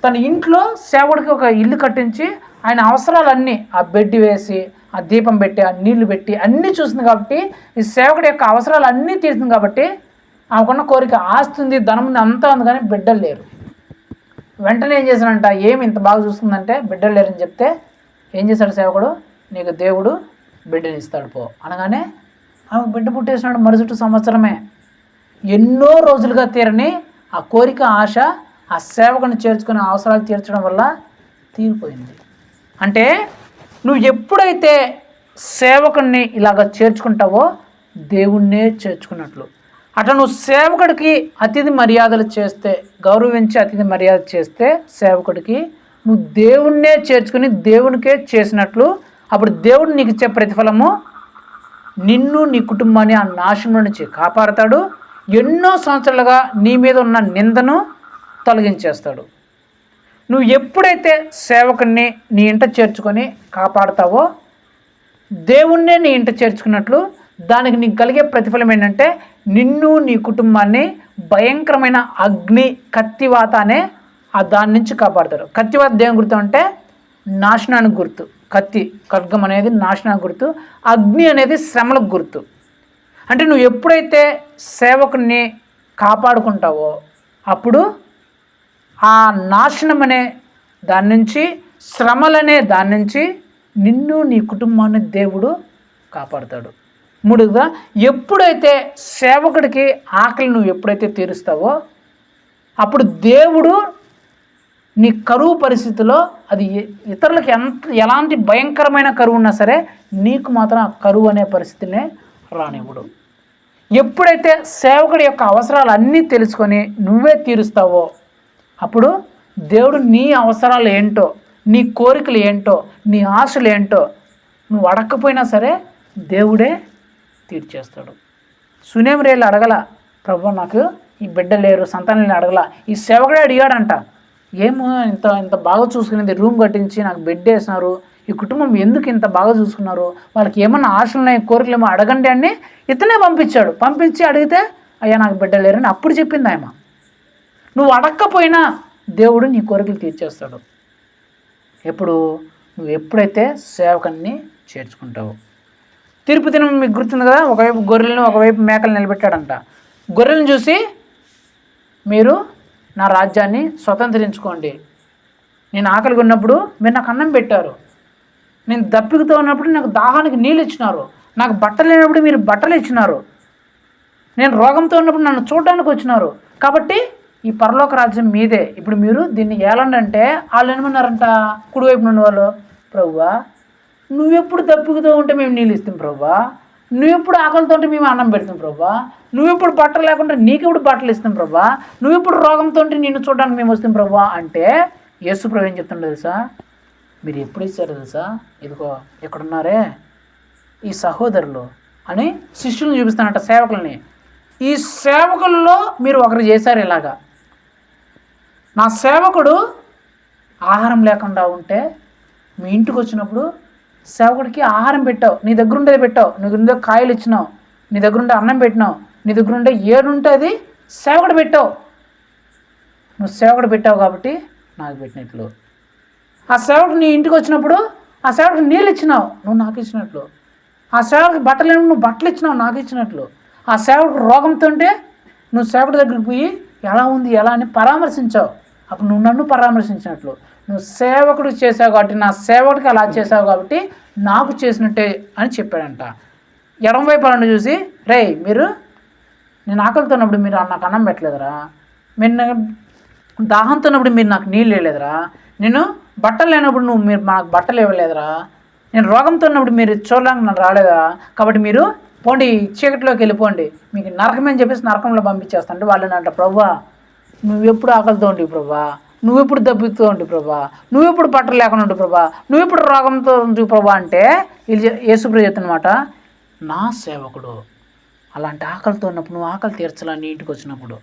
తన ఇంట్లో సేవకుడికి ఒక ఇల్లు కట్టించి ఆయన అవసరాలన్నీ ఆ బెడ్ వేసి ఆ దీపం పెట్టి ఆ నీళ్లు పెట్టి అన్నీ చూసింది కాబట్టి, ఈ సేవకుడి యొక్క అవసరాలు అన్నీ తీర్చింది కాబట్టి, ఆమెకున్న కోరిక ఆస్తి ఉంది, ధనం ఉంది, అంతా ఉంది, కానీ బిడ్డలు లేరు. వెంటనే ఏం చేశానంట, ఏమి ఇంత బాగా చూస్తుందంటే బిడ్డలు లేరని చెప్తే ఏం చేశాడు సేవకుడు, నీకు దేవుడు బిడ్డని ఇస్తాడు పో అనగానే ఆమె బిడ్డ పుట్టేసినాడు మరుసటి సంవత్సరమే. ఎన్నో రోజులుగా తీరని ఆ కోరిక, ఆశ ఆ సేవకుని చేర్చుకునే అవసరాలు తీర్చడం వల్ల తీరిపోయింది. అంటే నువ్వు ఎప్పుడైతే సేవకుడిని ఇలాగ చేర్చుకుంటావో దేవుణ్ణే చేర్చుకున్నట్లు. అట్లా నువ్వు సేవకుడికి అతిథి మర్యాదలు చేస్తే, గౌరవించి అతిథి మర్యాద చేస్తే సేవకుడికి నువ్వు దేవుణ్ణే చేర్చుకుని దేవునికే చేసినట్లు. అప్పుడు దేవుడు నీకు ఇచ్చే ప్రతిఫలము నిన్ను నీ కుటుంబాన్ని ఆ నాశనం నుంచి కాపాడతాడు. ఎన్నో సంవత్సరాలుగా నీ మీద ఉన్న నిందను తొలగించేస్తాడు. నువ్వు ఎప్పుడైతే సేవకుడిని నీ ఇంట చేర్చుకొని కాపాడుతావో దేవుణ్ణే నీ ఇంట చేర్చుకున్నట్లు. దానికి నీకు కలిగే ప్రతిఫలం ఏంటంటే నిన్ను నీ కుటుంబాన్ని భయంకరమైన అగ్ని, కత్తివాత అనే దాని నుంచి కాపాడతాడు. కత్తివాత దేని గుర్తు అంటే నాశనానికి గుర్తు. కత్తి, ఖడ్గం అనేది నాశనానికి గుర్తు. అగ్ని అనేది శ్రమలకు గుర్తు. అంటే నువ్వు ఎప్పుడైతే సేవకుడిని కాపాడుకుంటావో అప్పుడు ఆ నాశనం అనే దాని నుంచి, శ్రమలనే దాని నుంచి నిన్ను నీ కుటుంబాన్ని దేవుడు కాపాడుతాడు. మూడుగా, ఎప్పుడైతే సేవకుడికి ఆకలి నువ్వు ఎప్పుడైతే తీరుస్తావో అప్పుడు దేవుడు నీ కరువు పరిస్థితిలో, అది ఇతరులకు ఎలాంటి భయంకరమైన కరువు ఉన్నా సరే నీకు మాత్రం ఆ కరువు అనే పరిస్థితినే రానివ్వడు. ఎప్పుడైతే సేవకుడి యొక్క అవసరాలు అన్నీ తెలుసుకొని నువ్వే తీరుస్తావో అప్పుడు దేవుడు నీ అవసరాలు ఏంటో, నీ కోరికలు ఏంటో, నీ ఆశలు ఏంటో నువ్వు అడగకపోయినా సరే దేవుడే తీర్చేస్తాడు. సునేమిరేలు అడగల, ప్రభు నాకు ఈ బిడ్డ లేరు, సంతానం అడగల. ఈ సేవకుడే అడిగాడంట, ఏమో ఇంత బాగా చూసుకునేది, రూమ్ కట్టించి నాకు బెడ్ వేసినారు, ఈ కుటుంబం ఎందుకు ఇంత బాగా చూసుకున్నారు, వాళ్ళకి ఏమన్నా ఆశలు ఉన్నాయి, కోరికలు ఏమో అడగండి అని ఇతనే పంపించాడు. పంపించి అడిగితే అయ్యా నాకు బిడ్డ లేరని అప్పుడు చెప్పింది ఆయమ. నువ్వు అడగకపోయినా దేవుడు నీ కోరికలు తీర్చేస్తాడు. ఎప్పుడు నువ్వు ఎప్పుడైతే సేవకుని చేర్చుకుంటావు. తీర్పు దినం మీకు గుర్తుంది కదా, ఒకవైపు గొర్రెలను ఒకవైపు మేకలు నిలబెట్టాడంట. గొర్రెలను చూసి మీరు నా రాజ్యాన్ని స్వతంత్రించుకోండి, నేను ఆకలిగా ఉన్నప్పుడు మీరు నాకు అన్నం పెట్టారు, నేను దప్పికతో ఉన్నప్పుడు నాకు దాహానికి నీళ్ళు ఇచ్చినారు, నాకు బట్టలు లేనప్పుడు మీరు బట్టలు ఇచ్చినారు, నేను రోగంతో ఉన్నప్పుడు నన్ను చూడడానికి వచ్చినారు, కాబట్టి ఈ పరలోక రాజ్యం మీదే, ఇప్పుడు మీరు దీన్ని ఏలండి అంటే వాళ్ళు ఏమన్నారంట, కుడివైపు నుండి వాళ్ళు, ప్రభువా నువ్వెప్పుడు దప్పికతో ఉంటే మేము నీళ్ళు ఇస్తాం ప్రభువా, నువ్వెప్పుడు ఆకలితో ఉంటే మేము అన్నం పెడతాం ప్రభువా, నువ్వెప్పుడు బట్టలు లేకుండా నీకెప్పుడు బట్టలు ఇస్తాం ప్రభువా, నువ్వెప్పుడు రోగంతో ఉంటే నిన్ను చూడడానికి మేము వస్తాం ప్రభువా అంటే యేసు ప్రభు ఏం చెప్తుండో తెలుసా, మీరు ఎప్పుడు ఇచ్చారు తెలుసా, ఇదిగో ఇక్కడున్నారే ఈ సహోదరులు అని శిష్యులను చూపిస్తానంట, సేవకుల్ని. ఈ సేవకుల్లో మీరు ఒకరు చేశారు ఇలాగా, నా సేవకుడు ఆహారం లేకుండా ఉంటే మీ ఇంటికి వచ్చినప్పుడు సేవకుడికి ఆహారం పెట్టావు, నీ దగ్గర ఉండేది పెట్టావు, నీ దగ్గర ఉండే కాయలు ఇచ్చినావు, నీ దగ్గర ఉండే అన్నం పెట్టినావు, నీ దగ్గర ఉండే ఏడుంటే అది సేవకుడు పెట్టావు. నువ్వు సేవకుడు పెట్టావు కాబట్టి నాకు పెట్టినట్లు. ఆ సేవకుడు నీ ఇంటికి వచ్చినప్పుడు ఆ సేవకుడికి నీళ్ళు ఇచ్చినావు, నువ్వు నాకు ఇచ్చినట్లు. ఆ సేవకుడికి బట్టలు లేని నువ్వు బట్టలు ఇచ్చినావు, నాకు ఇచ్చినట్లు. ఆ సేవకుడు రోగంతో ఉంటే నువ్వు సేవకుడి దగ్గరికి పోయి ఎలా ఉంది ఎలా అని పరామర్శించావు, అప్పుడు నువ్వు నన్ను పరామర్శించినట్లు. నువ్వు సేవకుడు చేసావు కాబట్టి, నా సేవకుడికి అలా చేసావు కాబట్టి నాకు చేసినట్టే అని చెప్పాడంట. ఎడమవైపు వాళ్ళని చూసి, రే మీరు నేను ఆకలితో ఉన్నప్పుడు మీరు నాకు అన్నం పెట్టలేదురా, మీరు దాహంతో ఉన్నప్పుడు మీరు నాకు నీళ్ళు వేయలేదురా, నేను బట్టలు లేనప్పుడు మీరు నాకు బట్టలు ఇవ్వలేదురా, నేను రోగంతో ఉన్నప్పుడు మీరు చూడడానికి నన్ను రాలేదా, కాబట్టి మీరు పోండి చీకటిలోకి వెళ్ళిపోండి, మీకు నరకమని చెప్పేసి నరకంలో పంపించేస్తాంటే వాళ్ళని అంట, ప్రభువా నువ్వెప్పుడు ఆకలితో ఉండి ప్రభా, నువ్వెప్పుడు దబ్బుతూ ఉండి ప్రభా, నువ్వెప్పుడు బట్టలు లేకుండా ఉండి ప్రభా, నువ్వెప్పుడు రోగంతో ఉండి ప్రభా అంటే యేసుప్రభు చెప్తున్నమాట, నా సేవకుడు అలాంటి ఆకలితో ఉన్నప్పుడు నువ్వు ఆకలి తీర్చాలా, నీ ఇంటికి వచ్చినప్పుడు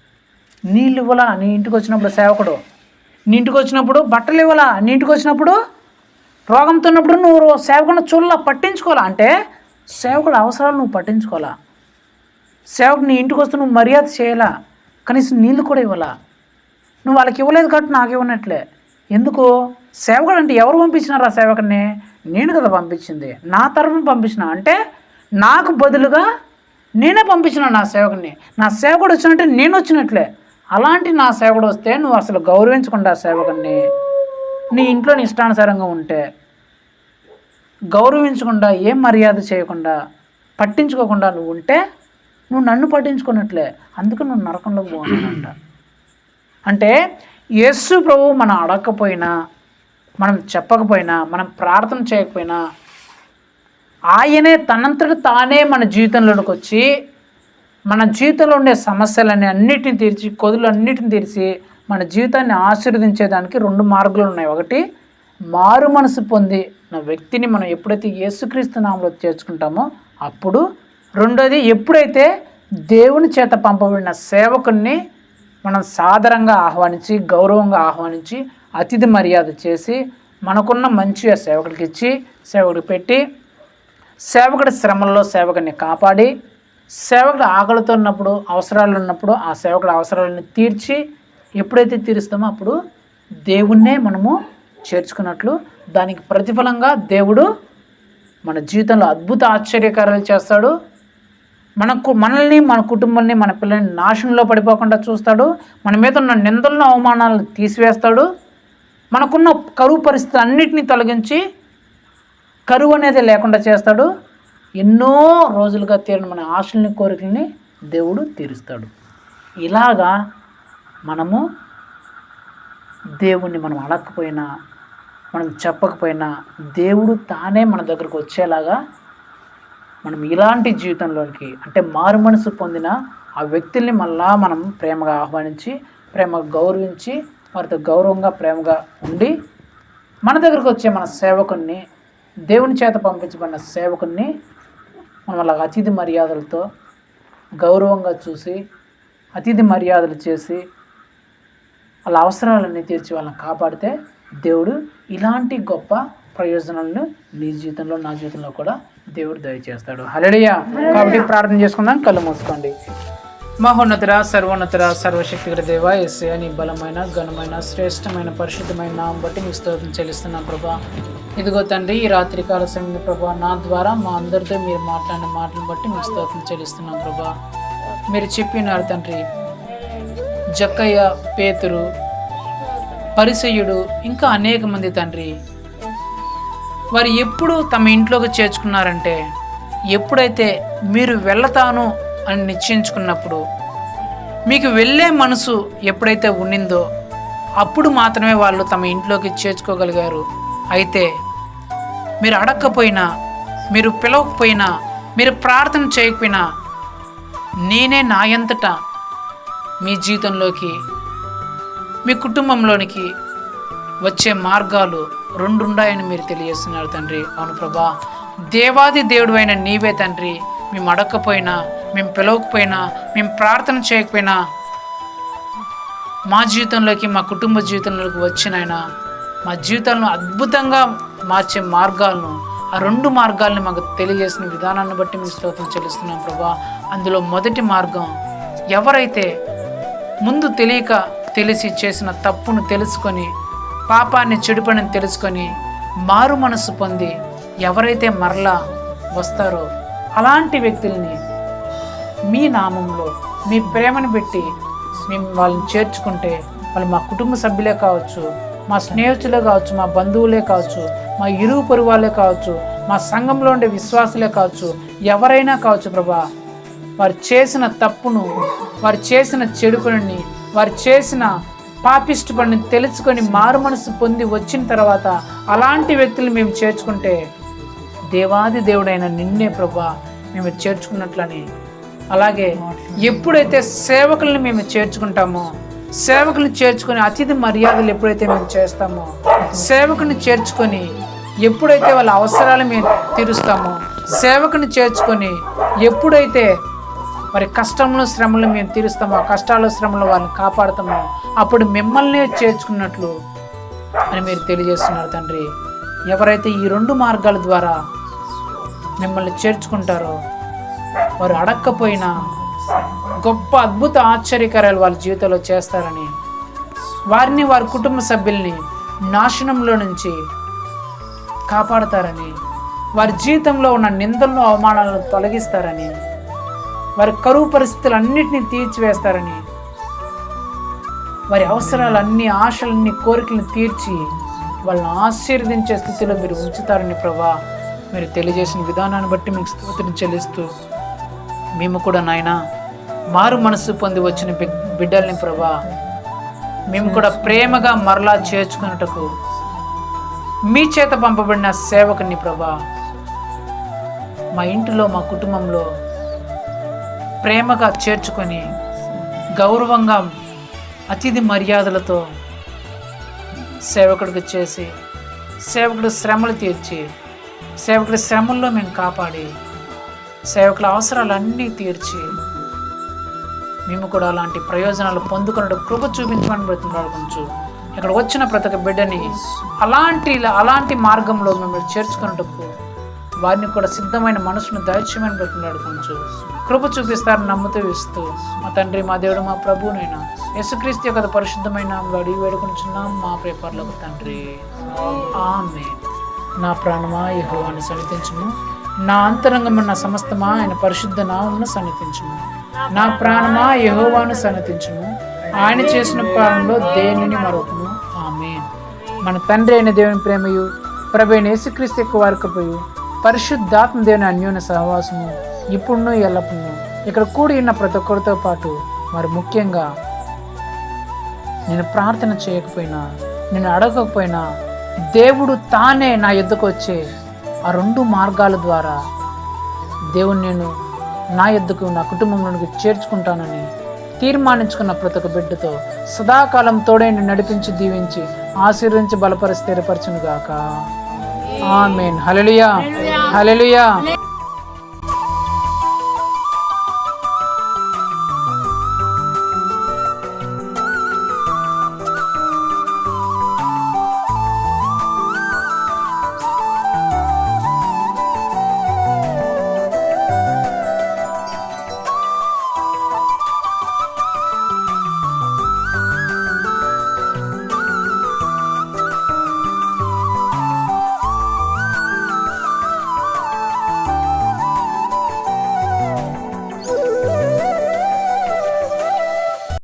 నీళ్ళు ఇవ్వాలా, నీ ఇంటికి వచ్చినప్పుడు సేవకుడు నీ ఇంటికి వచ్చినప్పుడు బట్టలు ఇవ్వాలా, నీ ఇంటికి వచ్చినప్పుడు రోగంతో ఉన్నప్పుడు నువ్వు సేవకుడిని చూడాలా, పట్టించుకోవాలా. అంటే సేవకుడు అవసరాలు నువ్వు పట్టించుకోవాలా, సేవకుడు నీ ఇంటికి వస్తే నువ్వు మర్యాద చేయాలా, కనీసం నీళ్ళు కూడా ఇవ్వాలా. నువ్వు వాళ్ళకి ఇవ్వలేదు కాబట్టి నాకు ఇవ్వనట్లే. ఎందుకు? సేవకుడు అంటే ఎవరు పంపించినారు ఆ సేవకుడిని? నేను కదా పంపించింది, నా తరఫున పంపించిన, అంటే నాకు బదులుగా నేనే పంపించిన నా సేవకుడిని. నా సేవకుడు వచ్చినట్టే నేను వచ్చినట్లే. అలాంటి నా సేవకుడు వస్తే నువ్వు అసలు గౌరవించకుండా సేవకుడిని, నీ ఇంట్లో నీ ఇష్టానుసారంగా ఉంటే, గౌరవించకుండా ఏం మర్యాద చేయకుండా పట్టించుకోకుండా నువ్వు ఉంటే నువ్వు నన్ను పట్టించుకున్నట్లే, అందుకు నువ్వు నరకంలోకి పోవాలంట. అంటే యేసు ప్రభు మనం అడగకపోయినా, మనం చెప్పకపోయినా, మనం ప్రార్థన చేయకపోయినా ఆయనే తనంతట తానే మన జీవితంలోకి వచ్చి మన జీవితంలో ఉండే సమస్యలన్నీ అన్నిటిని తీర్చి, కొదులు అన్నిటిని తీర్చి మన జీవితాన్ని ఆశీర్వదించేదానికి 2 మార్గాలు ఉన్నాయి. ఒకటి, మారు మనసు పొందిన వ్యక్తిని మనం ఎప్పుడైతే యేసుక్రీస్తు నామములో చేర్చుకుంటామో అప్పుడు. రెండోది, ఎప్పుడైతే దేవుని చేత పంపబడిన సేవకుని మనం సాదరంగా ఆహ్వానించి, గౌరవంగా ఆహ్వానించి, అతిథి మర్యాద చేసి, మనకున్న మంచిగా సేవకుడికి ఇచ్చి, సేవకుడికి పెట్టి, సేవకుడి శ్రమల్లో సేవకుడిని కాపాడి, సేవకుడు ఆకలితో ఉన్నప్పుడు, అవసరాలు ఉన్నప్పుడు ఆ సేవకుడి అవసరాలను తీర్చి, ఎప్పుడైతే తీరుస్తామో అప్పుడు దేవుణ్ణే మనము చేర్చుకున్నట్లు, దానికి ప్రతిఫలంగా దేవుడు మన జీవితంలో అద్భుత ఆశ్చర్యకార్యాలు చేస్తాడు. మనల్ని, మన కుటుంబాన్ని, మన పిల్లల్ని నాశనంలో పడిపోకుండా చూస్తాడు. మన మీద ఉన్న నిందలను, అవమానాలను తీసివేస్తాడు. మనకున్న కరువు పరిస్థితి అన్నిటినీ తొలగించి కరువు అనేది లేకుండా చేస్తాడు. ఎన్నో రోజులుగా తీరిన మన ఆశల్ని, కోరికల్ని దేవుడు తీరుస్తాడు. ఇలాగా మనము దేవుణ్ణి మనం అడగకపోయినా, మనం చెప్పకపోయినా దేవుడు తానే మన దగ్గరకు వచ్చేలాగా మనం ఇలాంటి జీవితంలోనికి, అంటే మారు మనసు పొందిన ఆ వ్యక్తుల్ని మళ్ళా మనం ప్రేమగా ఆహ్వానించి, ప్రేమగా గౌరవించి, వారితో గౌరవంగా ప్రేమగా ఉండి, మన దగ్గరకు వచ్చే మన సేవకుని, దేవుని చేత పంపించబడిన సేవకుని మనం అలా అతిథి మర్యాదలతో గౌరవంగా చూసి, అతిథి మర్యాదలు చేసి, వాళ్ళ అవసరాలన్నీ తీర్చి వాళ్ళని కాపాడితే దేవుడు ఇలాంటి గొప్ప ప్రయోజనాలను నీ జీవితంలో, నా జీవితంలో కూడా దేవుడు దయచేస్తాడు. హల్లెలూయా. కాబట్టి ప్రార్థన చేసుకుందాం. కళ్ళు మూసుకోండి. మహోన్నతుడ, సర్వోన్నతుడ, సర్వశక్తిగల దేవా, యేసయ్యా, నీ బలమైన, ఘనమైన, శ్రేష్టమైన, పరిశుద్ధమైన నామం బట్టి నీకు స్తోత్రం చెల్లిస్తున్నాం ప్రభా. ఇదిగో తండ్రి, ఈ రాత్రికాల సమయంలో ప్రభా నా ద్వారా మా అందరితో మీరు మాట్లాడిన మాటలను బట్టి మీకు స్తోత్రం చెల్లిస్తున్నాం ప్రభా. మీరు చెప్పినారు తండ్రి, జక్కయ్య, పేతురు, పరిసయ్యుడు, ఇంకా అనేక మంది తండ్రి, వారు ఎప్పుడు తమ ఇంట్లోకి చేర్చుకున్నారంటే ఎప్పుడైతే మీరు వెళ్తాను అని నిశ్చయించుకున్నప్పుడు, మీకు వెళ్ళే మనసు ఎప్పుడైతే ఉండిందో అప్పుడు మాత్రమే వాళ్ళు తమ ఇంట్లోకి చేర్చుకోగలిగారు. అయితే మీరు అడగకపోయినా, మీరు పిలవకపోయినా, మీరు ప్రార్థన చేయకపోయినా, నేనే నా అంతటా మీ జీవితంలోకి, మీ కుటుంబంలోనికి వచ్చే మార్గాలు 2 ఉన్నాయని మీరు తెలియజేస్తున్నారు తండ్రి. అవును ప్రభా, దేవాది దేవుడు అయిన నీవే తండ్రి, మేము అడగకపోయినా, మేము పిలవకపోయినా, మేము ప్రార్థన చేయకపోయినా మా జీవితంలోకి, మా కుటుంబ జీవితంలోకి వచ్చినైనా మా జీవితాలను అద్భుతంగా మార్చే మార్గాలను, ఆ 2 మార్గాలను మాకు తెలియజేసిన విధానాన్ని బట్టి మేము స్తోత్రం చెల్లిస్తున్నాం ప్రభా. అందులో మొదటి మార్గం, ఎవరైతే ముందు తెలియక తెలిసి చేసిన తప్పును తెలుసుకొని, పాపాన్ని, చెడు పనిని తెలుసుకొని మారు మనసు పొంది ఎవరైతే మరలా వస్తారో అలాంటి వ్యక్తుల్ని మీ నామంలో, మీ ప్రేమను పెట్టి మేము వాళ్ళని చేర్చుకుంటే, వాళ్ళు మా కుటుంబ సభ్యులే కావచ్చు, మా స్నేహితులే కావచ్చు, మా బంధువులే కావచ్చు, మా ఇరుగు పొరుగు వాళ్ళే కావచ్చు, మా సంఘంలో ఉండే విశ్వాసులే కావచ్చు, ఎవరైనా కావచ్చు ప్రభా, వారు చేసిన తప్పును, వారు చేసిన చెడు పనిని, వారు చేసిన పాపిష్టి పనిని తెలుసుకొని మారు మనసు పొంది వచ్చిన తర్వాత అలాంటి వ్యక్తులు మేము చేర్చుకుంటే దేవాది దేవుడైన నిన్నే ప్రభా మేము చేర్చుకున్నట్లని. అలాగే ఎప్పుడైతే సేవకుల్ని మేము చేర్చుకుంటామో, సేవకుల్ని చేర్చుకొని అతిథి మర్యాదలు ఎప్పుడైతే మేము చేస్తామో, సేవకుని చేర్చుకొని ఎప్పుడైతే వాళ్ళ అవసరాలు మేము తీరుస్తామో, సేవకుని చేర్చుకొని ఎప్పుడైతే మరి కష్టంలో, శ్రమలు మేము తీరుస్తామో, ఆ కష్టాలు, శ్రమలు వాళ్ళని కాపాడుతామో, అప్పుడు మిమ్మల్ని చేర్చుకున్నట్లు అని మీరు తెలియజేస్తున్నారు తండ్రి. ఎవరైతే ఈ 2 మార్గాల ద్వారా మిమ్మల్ని చేర్చుకుంటారో వారు అడక్కపోయినా గొప్ప అద్భుత ఆశ్చర్యకార్యాలు వాళ్ళ జీవితంలో చేస్తారని, వారిని, వారి కుటుంబ సభ్యుల్ని నాశనంలో నుంచి కాపాడతారని, వారి జీవితంలో ఉన్న నిందలను, అవమానాలను తొలగిస్తారని, వారి కరువు పరిస్థితులన్నింటినీ తీర్చివేస్తారని వారి అవసరాలన్నీ, ఆశలన్నీ, కోరికలను తీర్చి వాళ్ళని ఆశీర్వదించే స్థితిలో మీరు ఉంచుతారని ప్రభా మీరు తెలియజేసిన విధానాన్ని బట్టి మీకు స్తోత్రం చెల్లిస్తూ, మేము కూడా నాయన మారు మనస్సు పొంది వచ్చిన బిడ్డల్ని ప్రభా మేము కూడా ప్రేమగా మరలా చేర్చుకున్నట్టుకు మీ చేత పంపబడిన సేవకుని ప్రభా మా ఇంటిలో, మా కుటుంబంలో ప్రేమగా చేర్చుకొని గౌరవంగా అతిథి మర్యాదలతో సేవకుడికి చేసి, సేవకుడి శ్రమలు తీర్చి, సేవకుడి శ్రమల్లో మేము కాపాడి, సేవకుల అవసరాలన్నీ తీర్చి మేము కూడా అలాంటి ప్రయోజనాలు పొందుకున్నట్టు కృప చూపించమని బ్రతిమలాడుకుంటూ, ఇక్కడ వచ్చిన ప్రతి ఒక్క బిడ్డని అలాంటి మార్గంలో మేము చేర్చుకున్నట్టుకు వారిని కూడా సిద్ధమైన మనసును దయచేయమని బ్రతిమలాడుకుంటూ కృప చూపిస్తారని నమ్ముతూ ఇస్తూ, మా తండ్రి, మా దేవుడు, మా ప్రభువునైనా యేసుక్రీస్తు యొక్క పరిశుద్ధమైన నామములో అడిగి వేడుకొనుచున్నాం మా ప్రియ పరలోక తండ్రి, ఆమేన్. నా ప్రాణమా యెహోవాను సన్నిధించుము, నా అంతరంగమున్న సమస్తమా ఆయన పరిశుద్ధ నామమును సన్నిధించుము. నా ప్రాణమా యెహోవాను సన్నిధించుము, ఆయన చేసిన పాలనలో దేనిని మరొకము. ఆమేన్. మన తండ్రి అయిన దేవుని ప్రేమయు, ప్రభు అయిన యేసుక్రీస్తు యొక్క వారికపయు, పరిశుద్ధాత్మ దేవుని అన్యోన్య సహవాసము ఇప్పుడును ఎల్లప్పుడూ ఇక్కడ కూడి ఉన్న ప్రతి ఒక్కరితో పాటు, మరి ముఖ్యంగా నేను ప్రార్థన చేయకపోయినా, నేను అడగకపోయినా దేవుడు తానే నా యొద్దకు వచ్చే ఆ 2 మార్గాల ద్వారా దేవుడు నేను నా యొద్దకు, నా కుటుంబంలోనికి చేర్చుకుంటానని తీర్మానించుకున్న ప్రతి ఒక్క బిడ్డతో సదాకాలం తోడే నడిపించి, దీవించి, ఆశీర్వించి, బలపరిచి, స్థిరపరచును గాక. ఆమేన్. హల్లెలూయా, హల్లెలూయా.